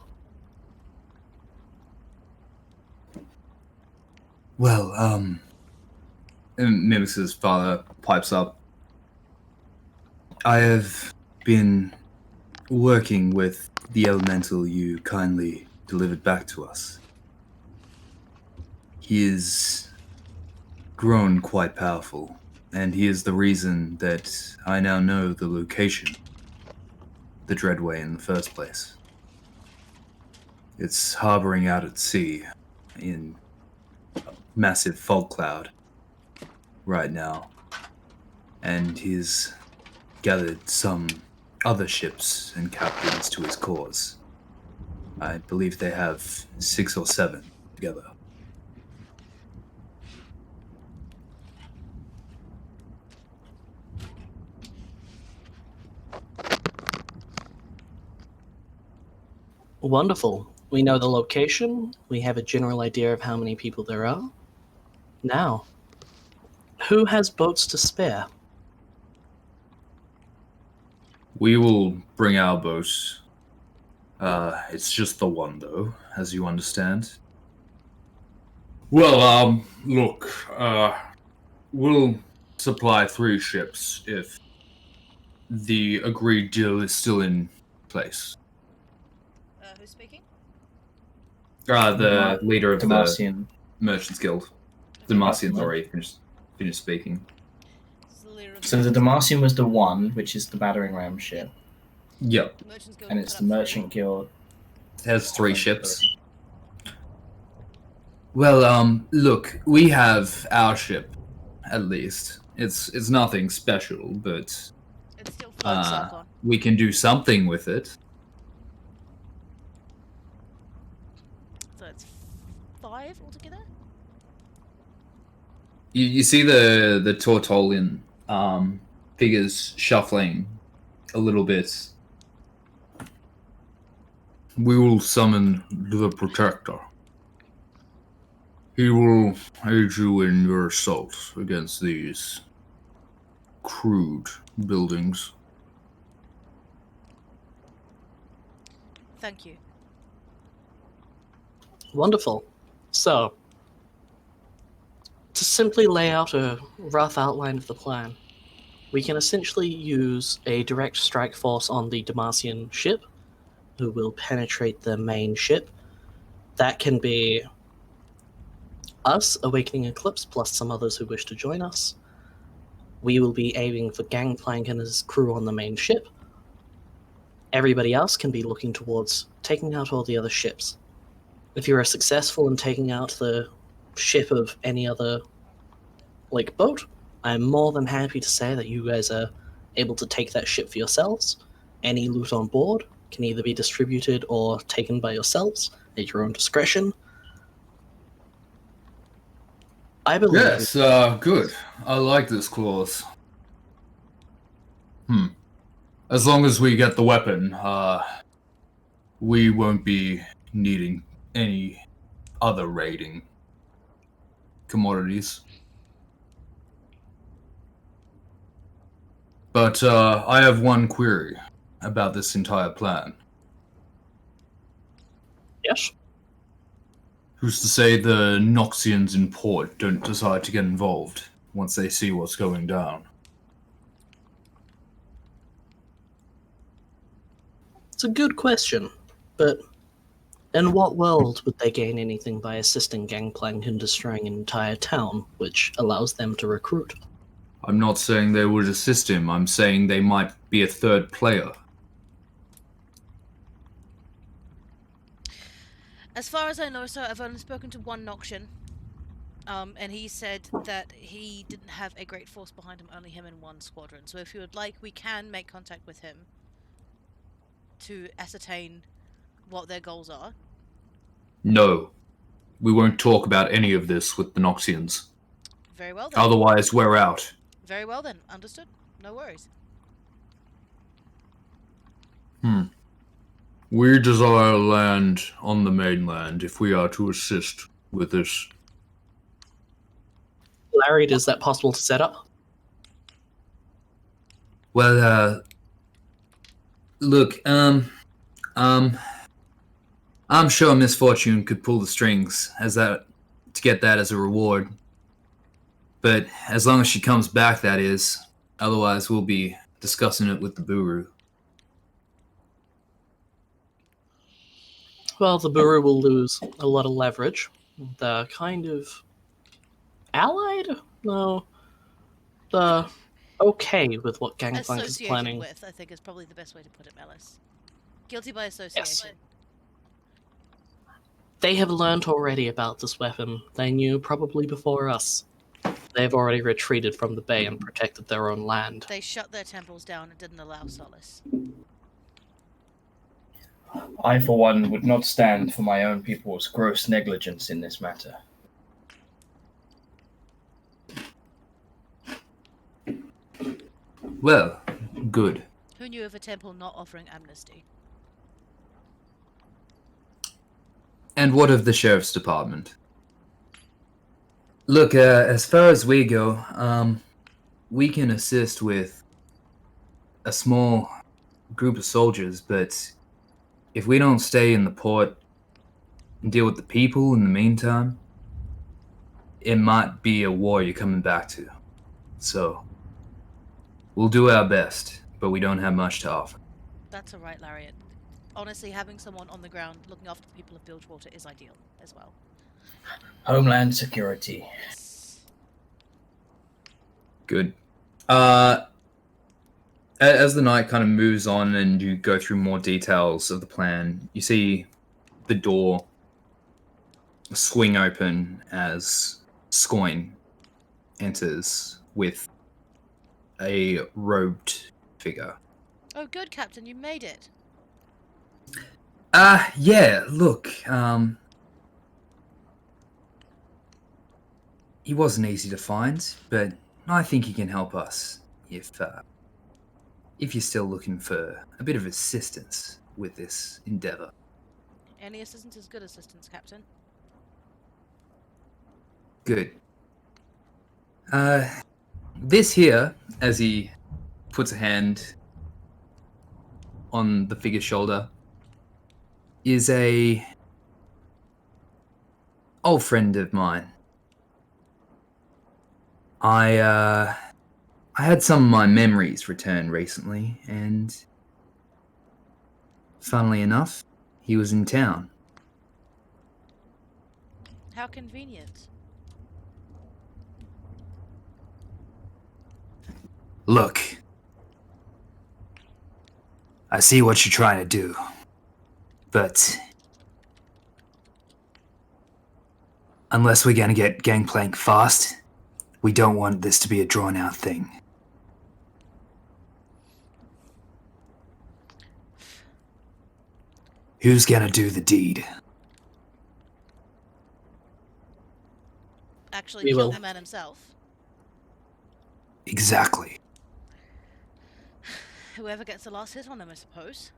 Well, Mimics' father pipes up. I have been working with the elemental you kindly delivered back to us. He is grown quite powerful, and he is the reason that I now know the location, the Dreadway in the first place. It's harboring out at sea in a massive fog cloud right now, and he's gathered some other ships and captains to his cause. I believe they have 6 or 7 together. Wonderful. We know the location, we have a general idea of how many people there are. Now, who has boats to spare? We will bring our boat. It's just the one, though, as you understand. Well, look, we'll supply 3 ships if the agreed deal is still in place. Who's speaking? The leader of the Demacian. Merchants Guild. Demacian, sorry, finished speaking. So the Demacian was the one, which is the battering ram ship, Yep. and it's the Merchant Guild. It has 3 ships. Well, Look, we have our ship, at least. It's nothing special, but It's still floats on. we can do something with it. So it's 5 altogether? You see the Tortolian figures shuffling a little bit. We will summon the Protector. He will aid you in your assault against these crude buildings. Thank you. Wonderful. So, to simply lay out a rough outline of the plan, we can essentially use a direct strike force on the Demacian ship, who will penetrate the main ship. That can be us, Awakening Eclipse, plus some others who wish to join us. We will be aiming for Gangplank and his crew on the main ship. Everybody else can be looking towards taking out all the other ships. If you are successful in taking out the ship of any other boat, I'm more than happy to say that you guys are able to take that ship for yourselves. Any loot on board can either be distributed or taken by yourselves at your own discretion. I believe Yes, good. I like this clause. As long as we get the weapon, we won't be needing any other raiding commodities. But I have one query about this entire plan. Yes? Who's to say the Noxians in port don't decide to get involved once they see what's going down? It's a good question, but in what world would they gain anything by assisting Gangplank in destroying an entire town, which allows them to recruit? I'm not saying they would assist him, I'm saying they might be a third player. As far as I know, sir, I've only spoken to one Noxian. And he said that he didn't have a great force behind him, only him and one squadron. So if you would like, we can make contact with him to ascertain what their goals are. No, we won't talk about any of this with the Noxians. Very well then. Otherwise, we're out. Very well then. Understood. No worries. We desire land on the mainland if we are to assist with this. Larry, is that possible to set up? Well, look, I'm sure Miss Fortune could pull the strings to get that as a reward. But as long as she comes back, that is. Otherwise, we'll be discussing it with the Buru. Well, the Buru will lose a lot of leverage. They're kind of allied? No. They're okay with what Gangplank is Associated planning. with, I think, is probably the best way to put it, Melis. Guilty by association. They have learned already about this weapon. They knew probably before us. They've already retreated from the bay and protected their own land. They shut their temples down and didn't allow solace. I, for one, would not stand for my own people's gross negligence in this matter. Well, good. Who knew of a temple not offering amnesty? And what of the Sheriff's Department? Look, as far as we go, we can assist with a small group of soldiers, but if we don't stay in the port and deal with the people in the meantime, it might be a war you're coming back to. So, we'll do our best, but we don't have much to offer. That's alright, Lariat. Honestly, having someone on the ground looking after the people of Bilgewater is ideal as well. Homeland security. Yes. Good. As the night kind of moves on and you go through more details of the plan, you see the door swing open as Scoin enters with a robed figure. Oh, good, Captain, you made it. Yeah, look, he wasn't easy to find, but I think he can help us if you're still looking for a bit of assistance with this endeavor. Any assistance is good assistance, Captain. Good. This here, as he puts a hand on the figure's shoulder, is a old friend of mine. I had some of my memories returned recently, and funnily enough, he was in town. How convenient. Look, I see what you're trying to do, but unless we're gonna get Gangplank fast, we don't want this to be a drawn-out thing. Who's gonna do the deed? Actually, We kill will. the man himself. Exactly. Whoever gets the last hit on him, I suppose.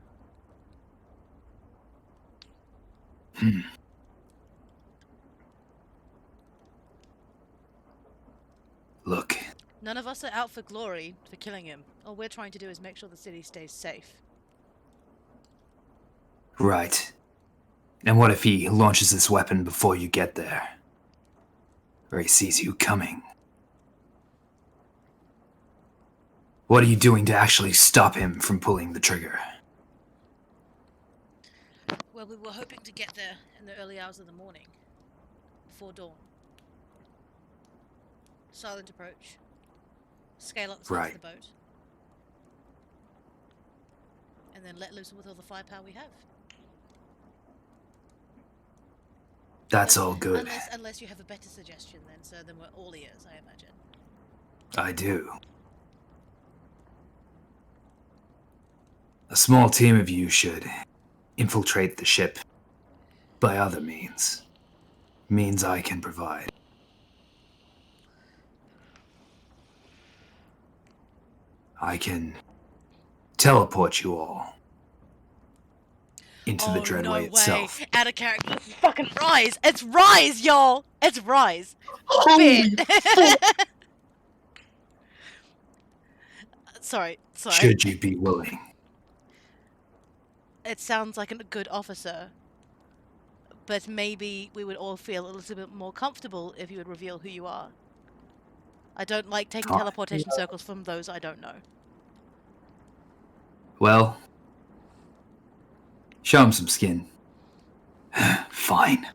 Look, None of us are out for glory for killing him. All we're trying to do is make sure the city stays safe. right. And what if he launches this weapon before you get there? Or he sees you coming? What are you doing to actually stop him from pulling the trigger? Well, we were hoping to get there in the early hours of the morning. Before dawn. Silent approach. Scale up the size Right. of the boat. And then let loose with all the firepower we have. That's all good. Unless you have a better suggestion then we're all ears, I imagine. I do. A small team of you should infiltrate the ship by other means I can provide. I can teleport you all into the Dreadway no itself. way. Out of character. This is fucking Rise. It's Rise, y'all. It's Rise. Holy Bit. Sorry. Should you be willing. It sounds like a good officer, but maybe we would all feel a little bit more comfortable if you would reveal who you are. I don't like taking teleportation circles from those I don't know. Well, show him some skin. Fine.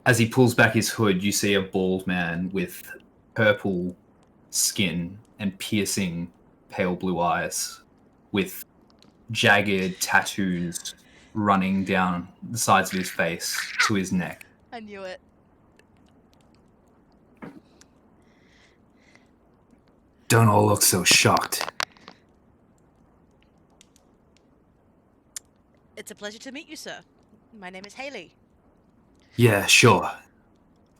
As he pulls back his hood, you see a bald man with purple skin and piercing pale blue eyes, with jagged tattoos running down the sides of his face to his neck. I knew it. Don't all look so shocked. It's a pleasure to meet you, sir. My name is Haley. Yeah, sure.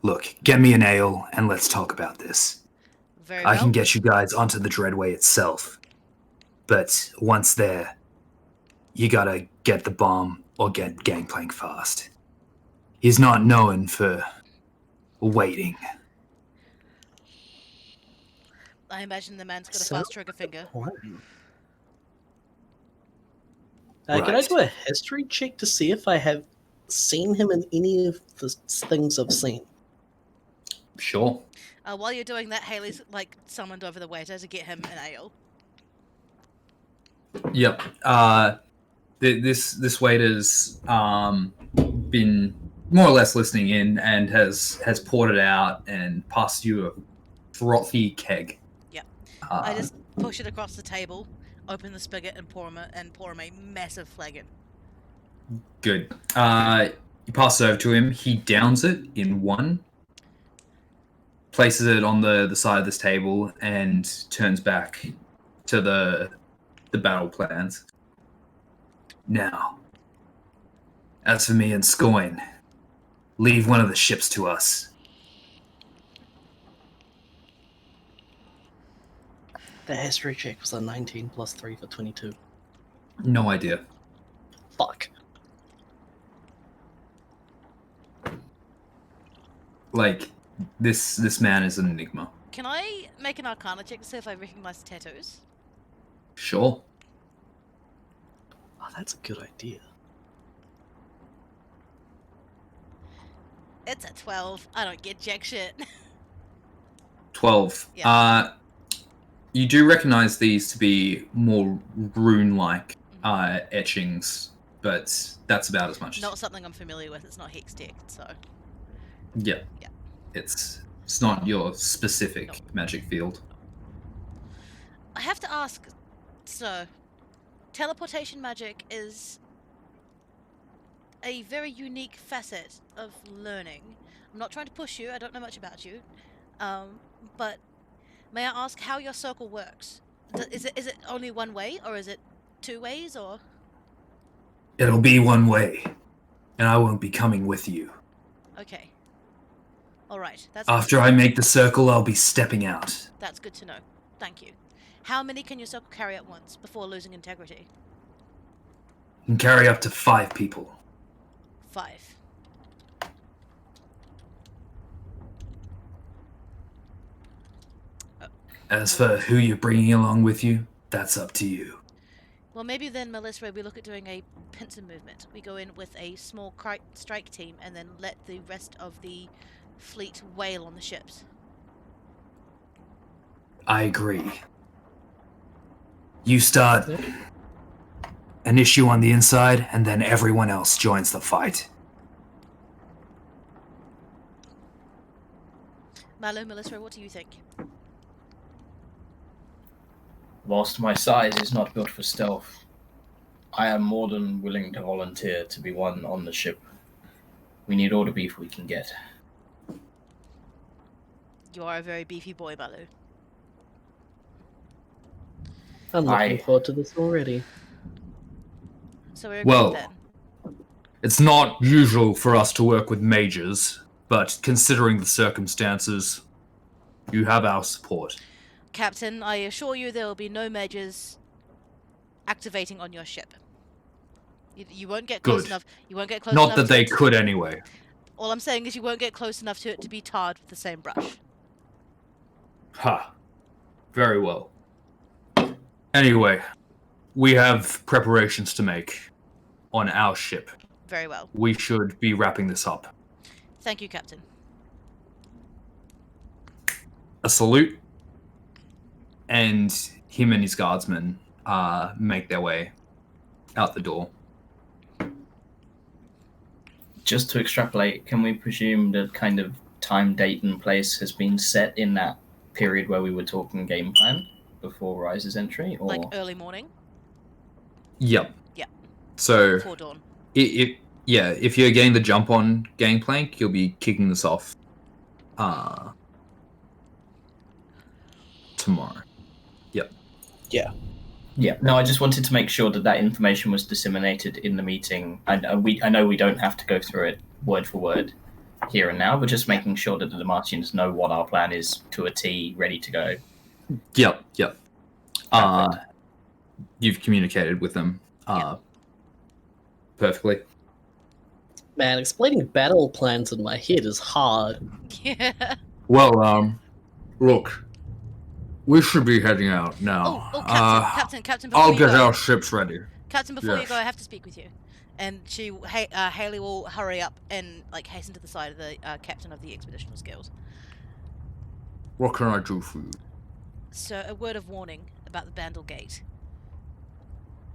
Look, get me an ale and let's talk about this. Very I well. can get you guys onto the Dreadway itself. But once there, you gotta get the bomb or get Gangplank fast. He's not known for waiting. I imagine the man's got a So- fast trigger finger. Can I Right. do a history check to see if I have seen him in any of the things I've seen? Sure. While you're doing that, Haley's like summoned over the waiter to get him an ale. Yep. This waiter's been more or less listening in and has poured it out and passed you a frothy keg. Yep. Uh, I just push it across the table, open the spigot, and pour him a massive flagon. Good. You pass it over to him. He downs it in one, places it on the side of this table, and turns back to the battle plans. Now, as for me and Scoin, leave one of the ships to us. The history check was a 19 plus 3 for 22. No idea. Fuck. Like, this man is an enigma. Can I make an Arcana check to see if I recognize the tattoos? Sure. Oh, that's a good idea. It's a 12. I don't get jack shit. 12. Yeah. You do recognize these to be more rune-like etchings, but that's about as much. Not something I'm familiar with. It's not hex tech, so. Yeah. Yeah. It's not your specific No. magic field. I have to ask, so teleportation magic is a very unique facet of learning. I'm not trying to push you. I don't know much about you, but may I ask how your circle works? Is it only one way, or is it two ways, or? It'll be one way, and I won't be coming with you. Okay. All right. After I make the circle, I'll be stepping out. That's good to know. Thank you. How many can your circle carry at once before losing integrity? And carry up to 5 people. 5. As for who you're bringing along with you, that's up to you. Well, maybe then, Melissa, we look at doing a pincer movement. We go in with a small strike team and then let the rest of the fleet wail on the ships. I agree. You start an issue on the inside, and then everyone else joins the fight. Malo, Melissa, what do you think? Whilst my size is not built for stealth, I am more than willing to volunteer to be one on the ship. We need all the beef we can get. You are a very beefy boy, Malo. I'm looking forward to this already. So we're Well, agreed then. It's not usual for us to work with mages, but considering the circumstances, you have our support. Captain, I assure you there will be no mages activating on your ship. You won't get close Good. enough. You won't get close Not enough that to they it. could anyway. All I'm saying is you won't get close enough to it to be tarred with the same brush. Ha. Very well. Anyway, we have preparations to make on our ship. Very well. We should be wrapping this up. Thank you, Captain. A salute, and him and his guardsmen make their way out the door. Just to extrapolate, can we presume the kind of time, date, and place has been set in that period where we were talking game plan before Rise's entry? Or Like early morning? Yep. Yeah. So, Before dawn. if you're getting the jump on Gangplank, you'll be kicking this off tomorrow. Yeah, no, I just wanted to make sure that that information was disseminated in the meeting. I know we don't have to go through it word for word here and now, but just making sure that the Damartians know what our plan is to a T, ready to go. Yep. Perfect. You've communicated with them perfectly. Man, explaining battle plans in my head is hard. Yeah. Well, look, we should be heading out now. Captain, before I'll you get go, our ships ready. Captain, before you Yes. go, I have to speak with you. And Haley will hurry up and hasten to the side of the captain of the Expeditionals Guild. What can I do for you? So, a word of warning about the Bandle Gate.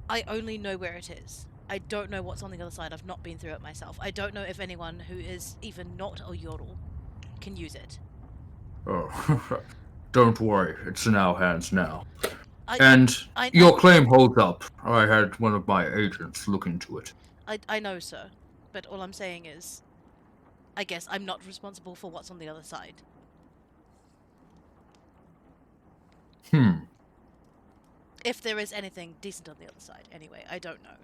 I only know where it is. I don't know what's on the other side. I've not been through it myself. I don't know if anyone who is even not a Yodel can use it. Oh, don't worry. It's in our hands now. I Your claim holds up. I had one of my agents look into it. I know, sir. But all I'm saying is, I guess I'm not responsible for what's on the other side. If there is anything decent on the other side, anyway, I don't know.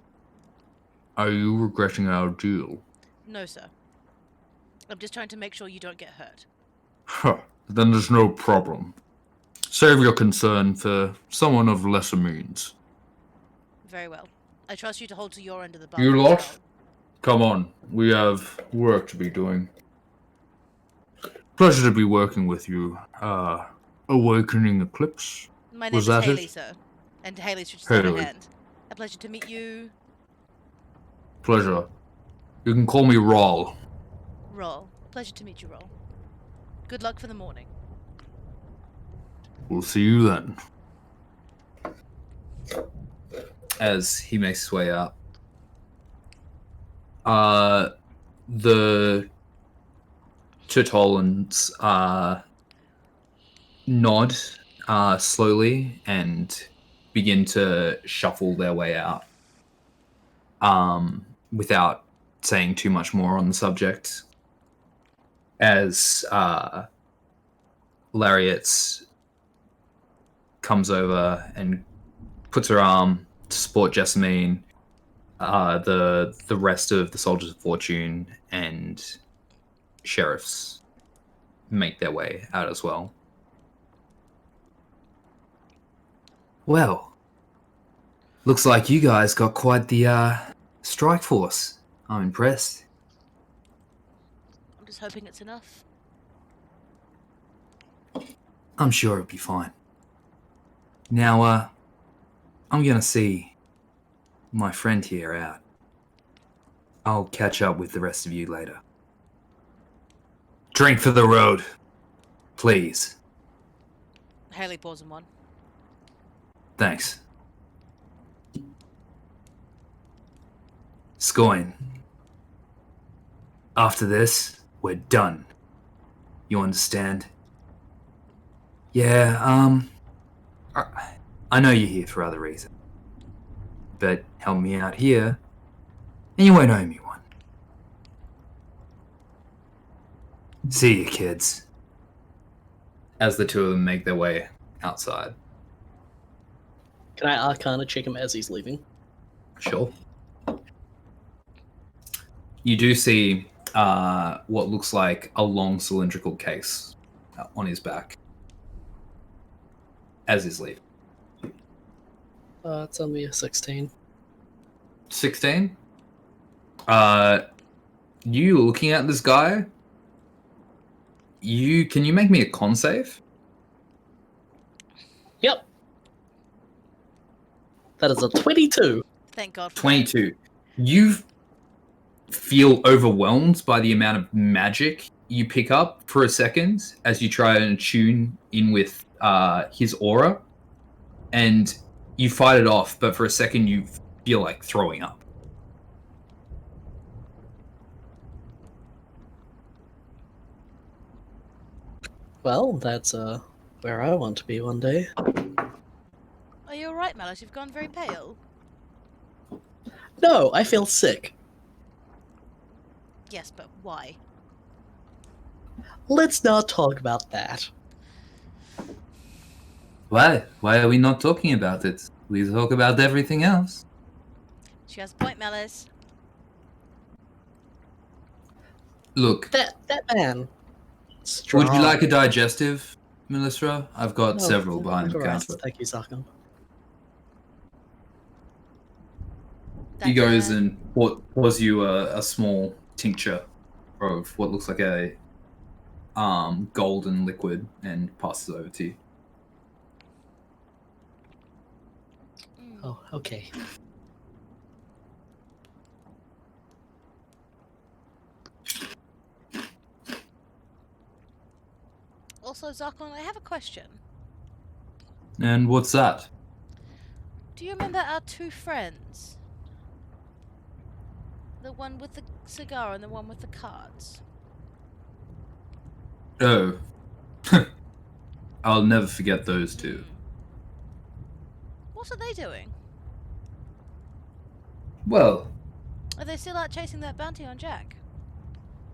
Are you regretting our deal? No, sir. I'm just trying to make sure you don't get hurt. Huh. Then there's no problem. Save your concern for someone of lesser means. Very well. I trust you to hold to your end of the bargain. You as lot? well. Come on. We have work to be doing. Pleasure to be working with you. Awakening Eclipse? My name Was is that Haley, it? sir. And Haley stretches out her Haley. hand. A pleasure to meet you. Pleasure. You can call me Rawl. Roll. Pleasure to meet you, Roll. Good luck for the morning. We'll see you then. As he makes his way up. The Chitolans nod slowly and begin to shuffle their way out without saying too much more on the subject. As Lariat comes over and puts her arm to support Jessamine, the rest of the Soldiers of Fortune and sheriffs make their way out as well. Well, looks like you guys got quite the strike force. I'm impressed. I'm just hoping it's enough. I'm sure it'll be fine. Now, I'm gonna see my friend here out. I'll catch up with the rest of you later. Drink for the road, please. Haley pours him one. Thanks. Scoin. After this, we're done. You understand? Yeah, I know you're here for other reasons. But help me out here, and you won't owe me one. See you, kids. As the two of them make their way outside. Can I Arcana check him as he's leaving? Sure. You do see what looks like a long cylindrical case on his back as he's leaving. It's only a 16. 16? You looking at this guy? Can you make me a con save? Yep. That is a 22. Thank God for that. 22. You feel overwhelmed by the amount of magic you pick up for a second as you try and tune in with his aura, and you fight it off, but for a second you feel like throwing up. Well, that's where I want to be one day. Are you alright, Malice? You've gone very pale. No, I feel sick. Yes, but why? Let's not talk about that. Why? Why are we not talking about it? We talk about everything else. She has a point, Malice. Look, That man. Strong. would you like a digestive, Melissa? I've got No, several I'm behind the alright. counter. Thank you, Zarkon. He goes and pours you a small tincture of what looks like a golden liquid and passes it over to you. Oh, okay. Also, Zarkon, I have a question. And what's that? Do you remember our two friends? The one with the cigar and the one with the cards? Oh. I'll never forget those two. What are they doing? Well, Are they still out chasing that bounty on Jack?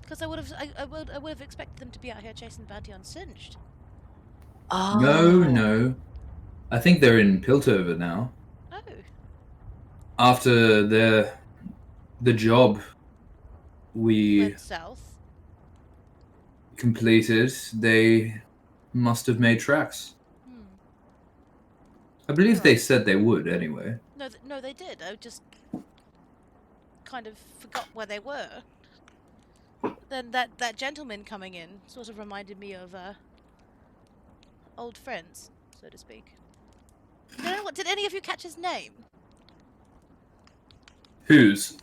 Because I would have expected them to be out here chasing the bounty on Singed. Oh. no. I think they're in Piltover now. Oh. After the job we Went south. completed, they must have made tracks. Hmm. I believe they Alright. said they would anyway. No, they did. I just kind of forgot where they were. Then that gentleman coming in sort of reminded me of old friends, so to speak. Did any of you catch his name? Whose?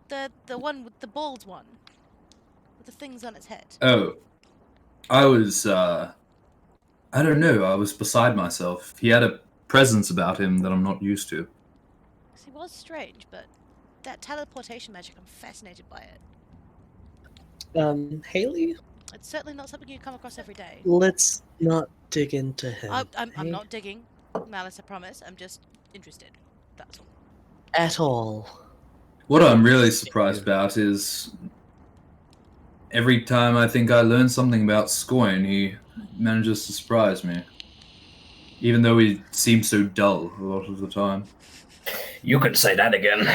The one with the bald one, with the things on its head. Oh. I was, I don't know, I was beside myself. He had a presence about him that I'm not used to. 'Cause he was strange, but that teleportation magic, I'm fascinated by it. Haley, It's certainly not something you come across every day. let's not dig into him. I'm eh? not digging, Malice, I promise. I'm just interested. That's all. At all. What I'm really surprised about is every time I think I learn something about Scoin, he manages to surprise me. Even though he seems so dull a lot of the time. You can say that again.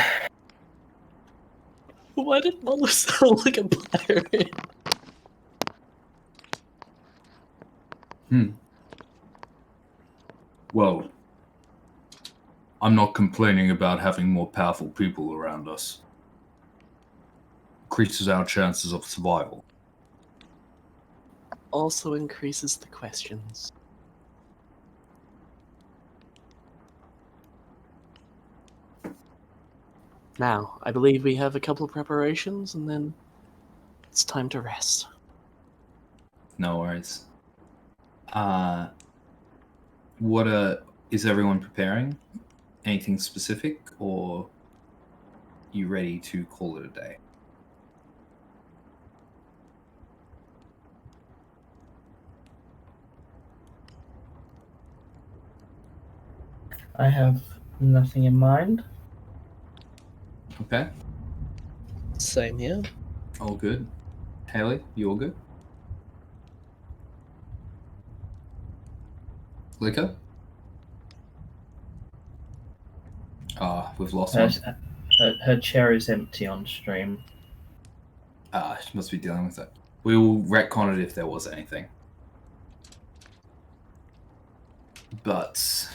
Why did Muller sound like a pirate? Well, I'm not complaining about having more powerful people around us. Increases our chances of survival. Also increases the questions. Now, I believe we have a couple of preparations, and then it's time to rest. No worries. Is everyone preparing? Anything specific, or you ready to call it a day? I have nothing in mind. Okay, Same here. all good. Haley, you all good? Liquor? We've lost one. Her chair is empty on stream. She must be dealing with it. We will retcon it if there was anything. But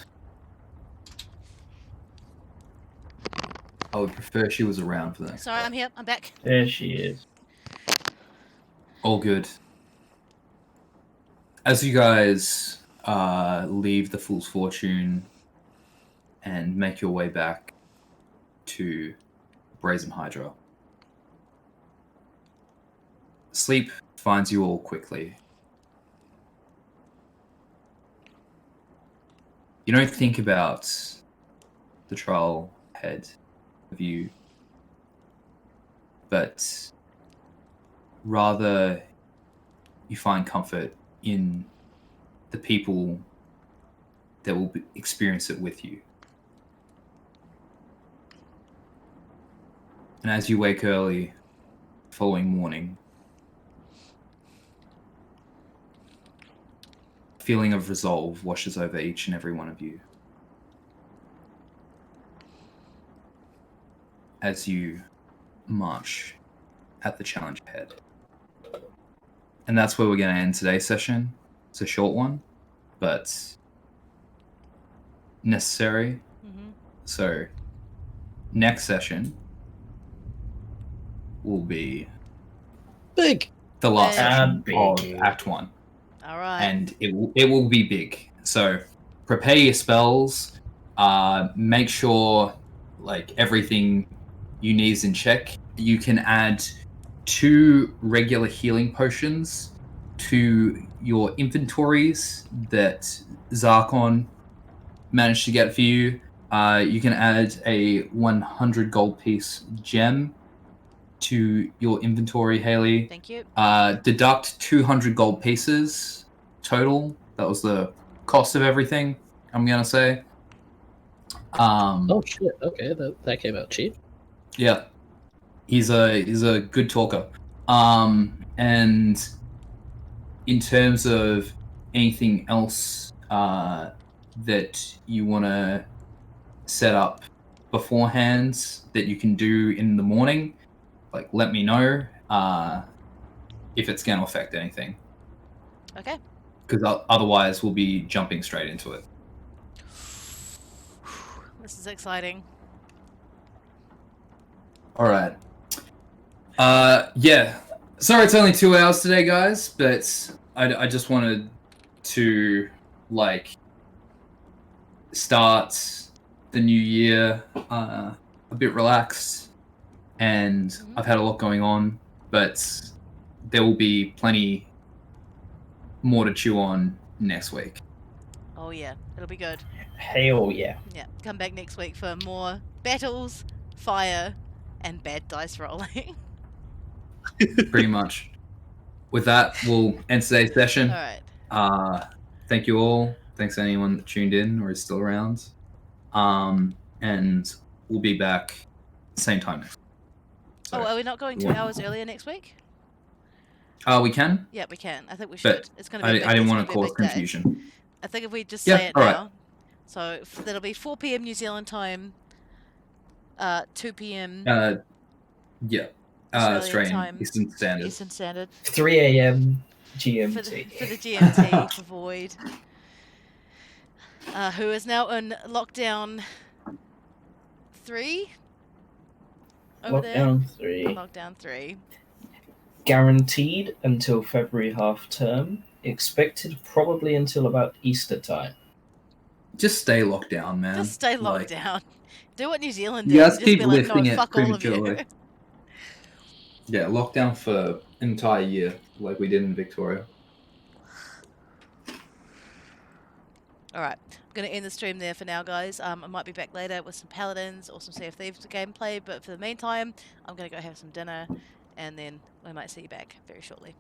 I would prefer she was around for the next Sorry, part. I'm here. I'm back. There she is. All good. As you guys leave the Fool's Fortune and make your way back to Brazen Hydra, sleep finds you all quickly. You don't think about the trial ahead of you, but rather you find comfort in the people that will experience it with you. And as you wake early following morning, a feeling of resolve washes over each and every one of you as you march at the challenge ahead. And that's where we're going to end today's session. It's a short one, but necessary. Mm-hmm. So, next session will be Big. the last session Big. of Act 1. All right. And it will be big. So, prepare your spells. Make sure like everything you need is in check. You can add 2 regular healing potions to your inventories that Zarkon managed to get for you. You can add a 100 gold piece gem to your inventory, Haley. Thank you. Deduct 200 gold pieces total. That was the cost of everything, I'm going to say. Oh shit! Okay, that came out cheap. Yeah. He's a good talker. And in terms of anything else that you want to set up beforehand that you can do in the morning, like let me know if it's going to affect anything. Okay. Because otherwise we'll be jumping straight into it. This is exciting. All right. Yeah. Sorry, it's only 2 hours today, guys, but I just wanted to like start the new year a bit relaxed, and I've had a lot going on, but there will be plenty more to chew on next week. Oh yeah, it'll be good. Hell yeah. Yeah, come back next week for more battles, fire, and bad dice rolling. Pretty much. With that, we'll end today's session. All right. Thank you all. Thanks to anyone that tuned in or is still around. And we'll be back same time next week. So, Oh, are we not going 2 hours earlier next week? we can. Yeah, we can. I think we should. But It's going to be. I didn't want to be a cause big day. confusion. I think if we just Yeah, say it all right. now. So that'll be 4 p.m. New Zealand time. 2 p.m. Yeah. Australian Australian time. Eastern Standard. Eastern Standard. 3 a.m. For GMT. the GMT for Void. Who is now in lockdown 3? Over Lockdown 3. there? Lockdown 3. Guaranteed until February half term. Expected probably until about Easter time. Just stay locked down, man. Just stay locked Like, down. Do what New Zealand You did. guys Just keep be like, no, lifting it fuck all of you. prematurely. Yeah, lockdown for an entire year, like we did in Victoria. Alright, I'm going to end the stream there for now, guys. I might be back later with some Paladins or some Sea of Thieves gameplay, but for the meantime, I'm going to go have some dinner, and then we might see you back very shortly.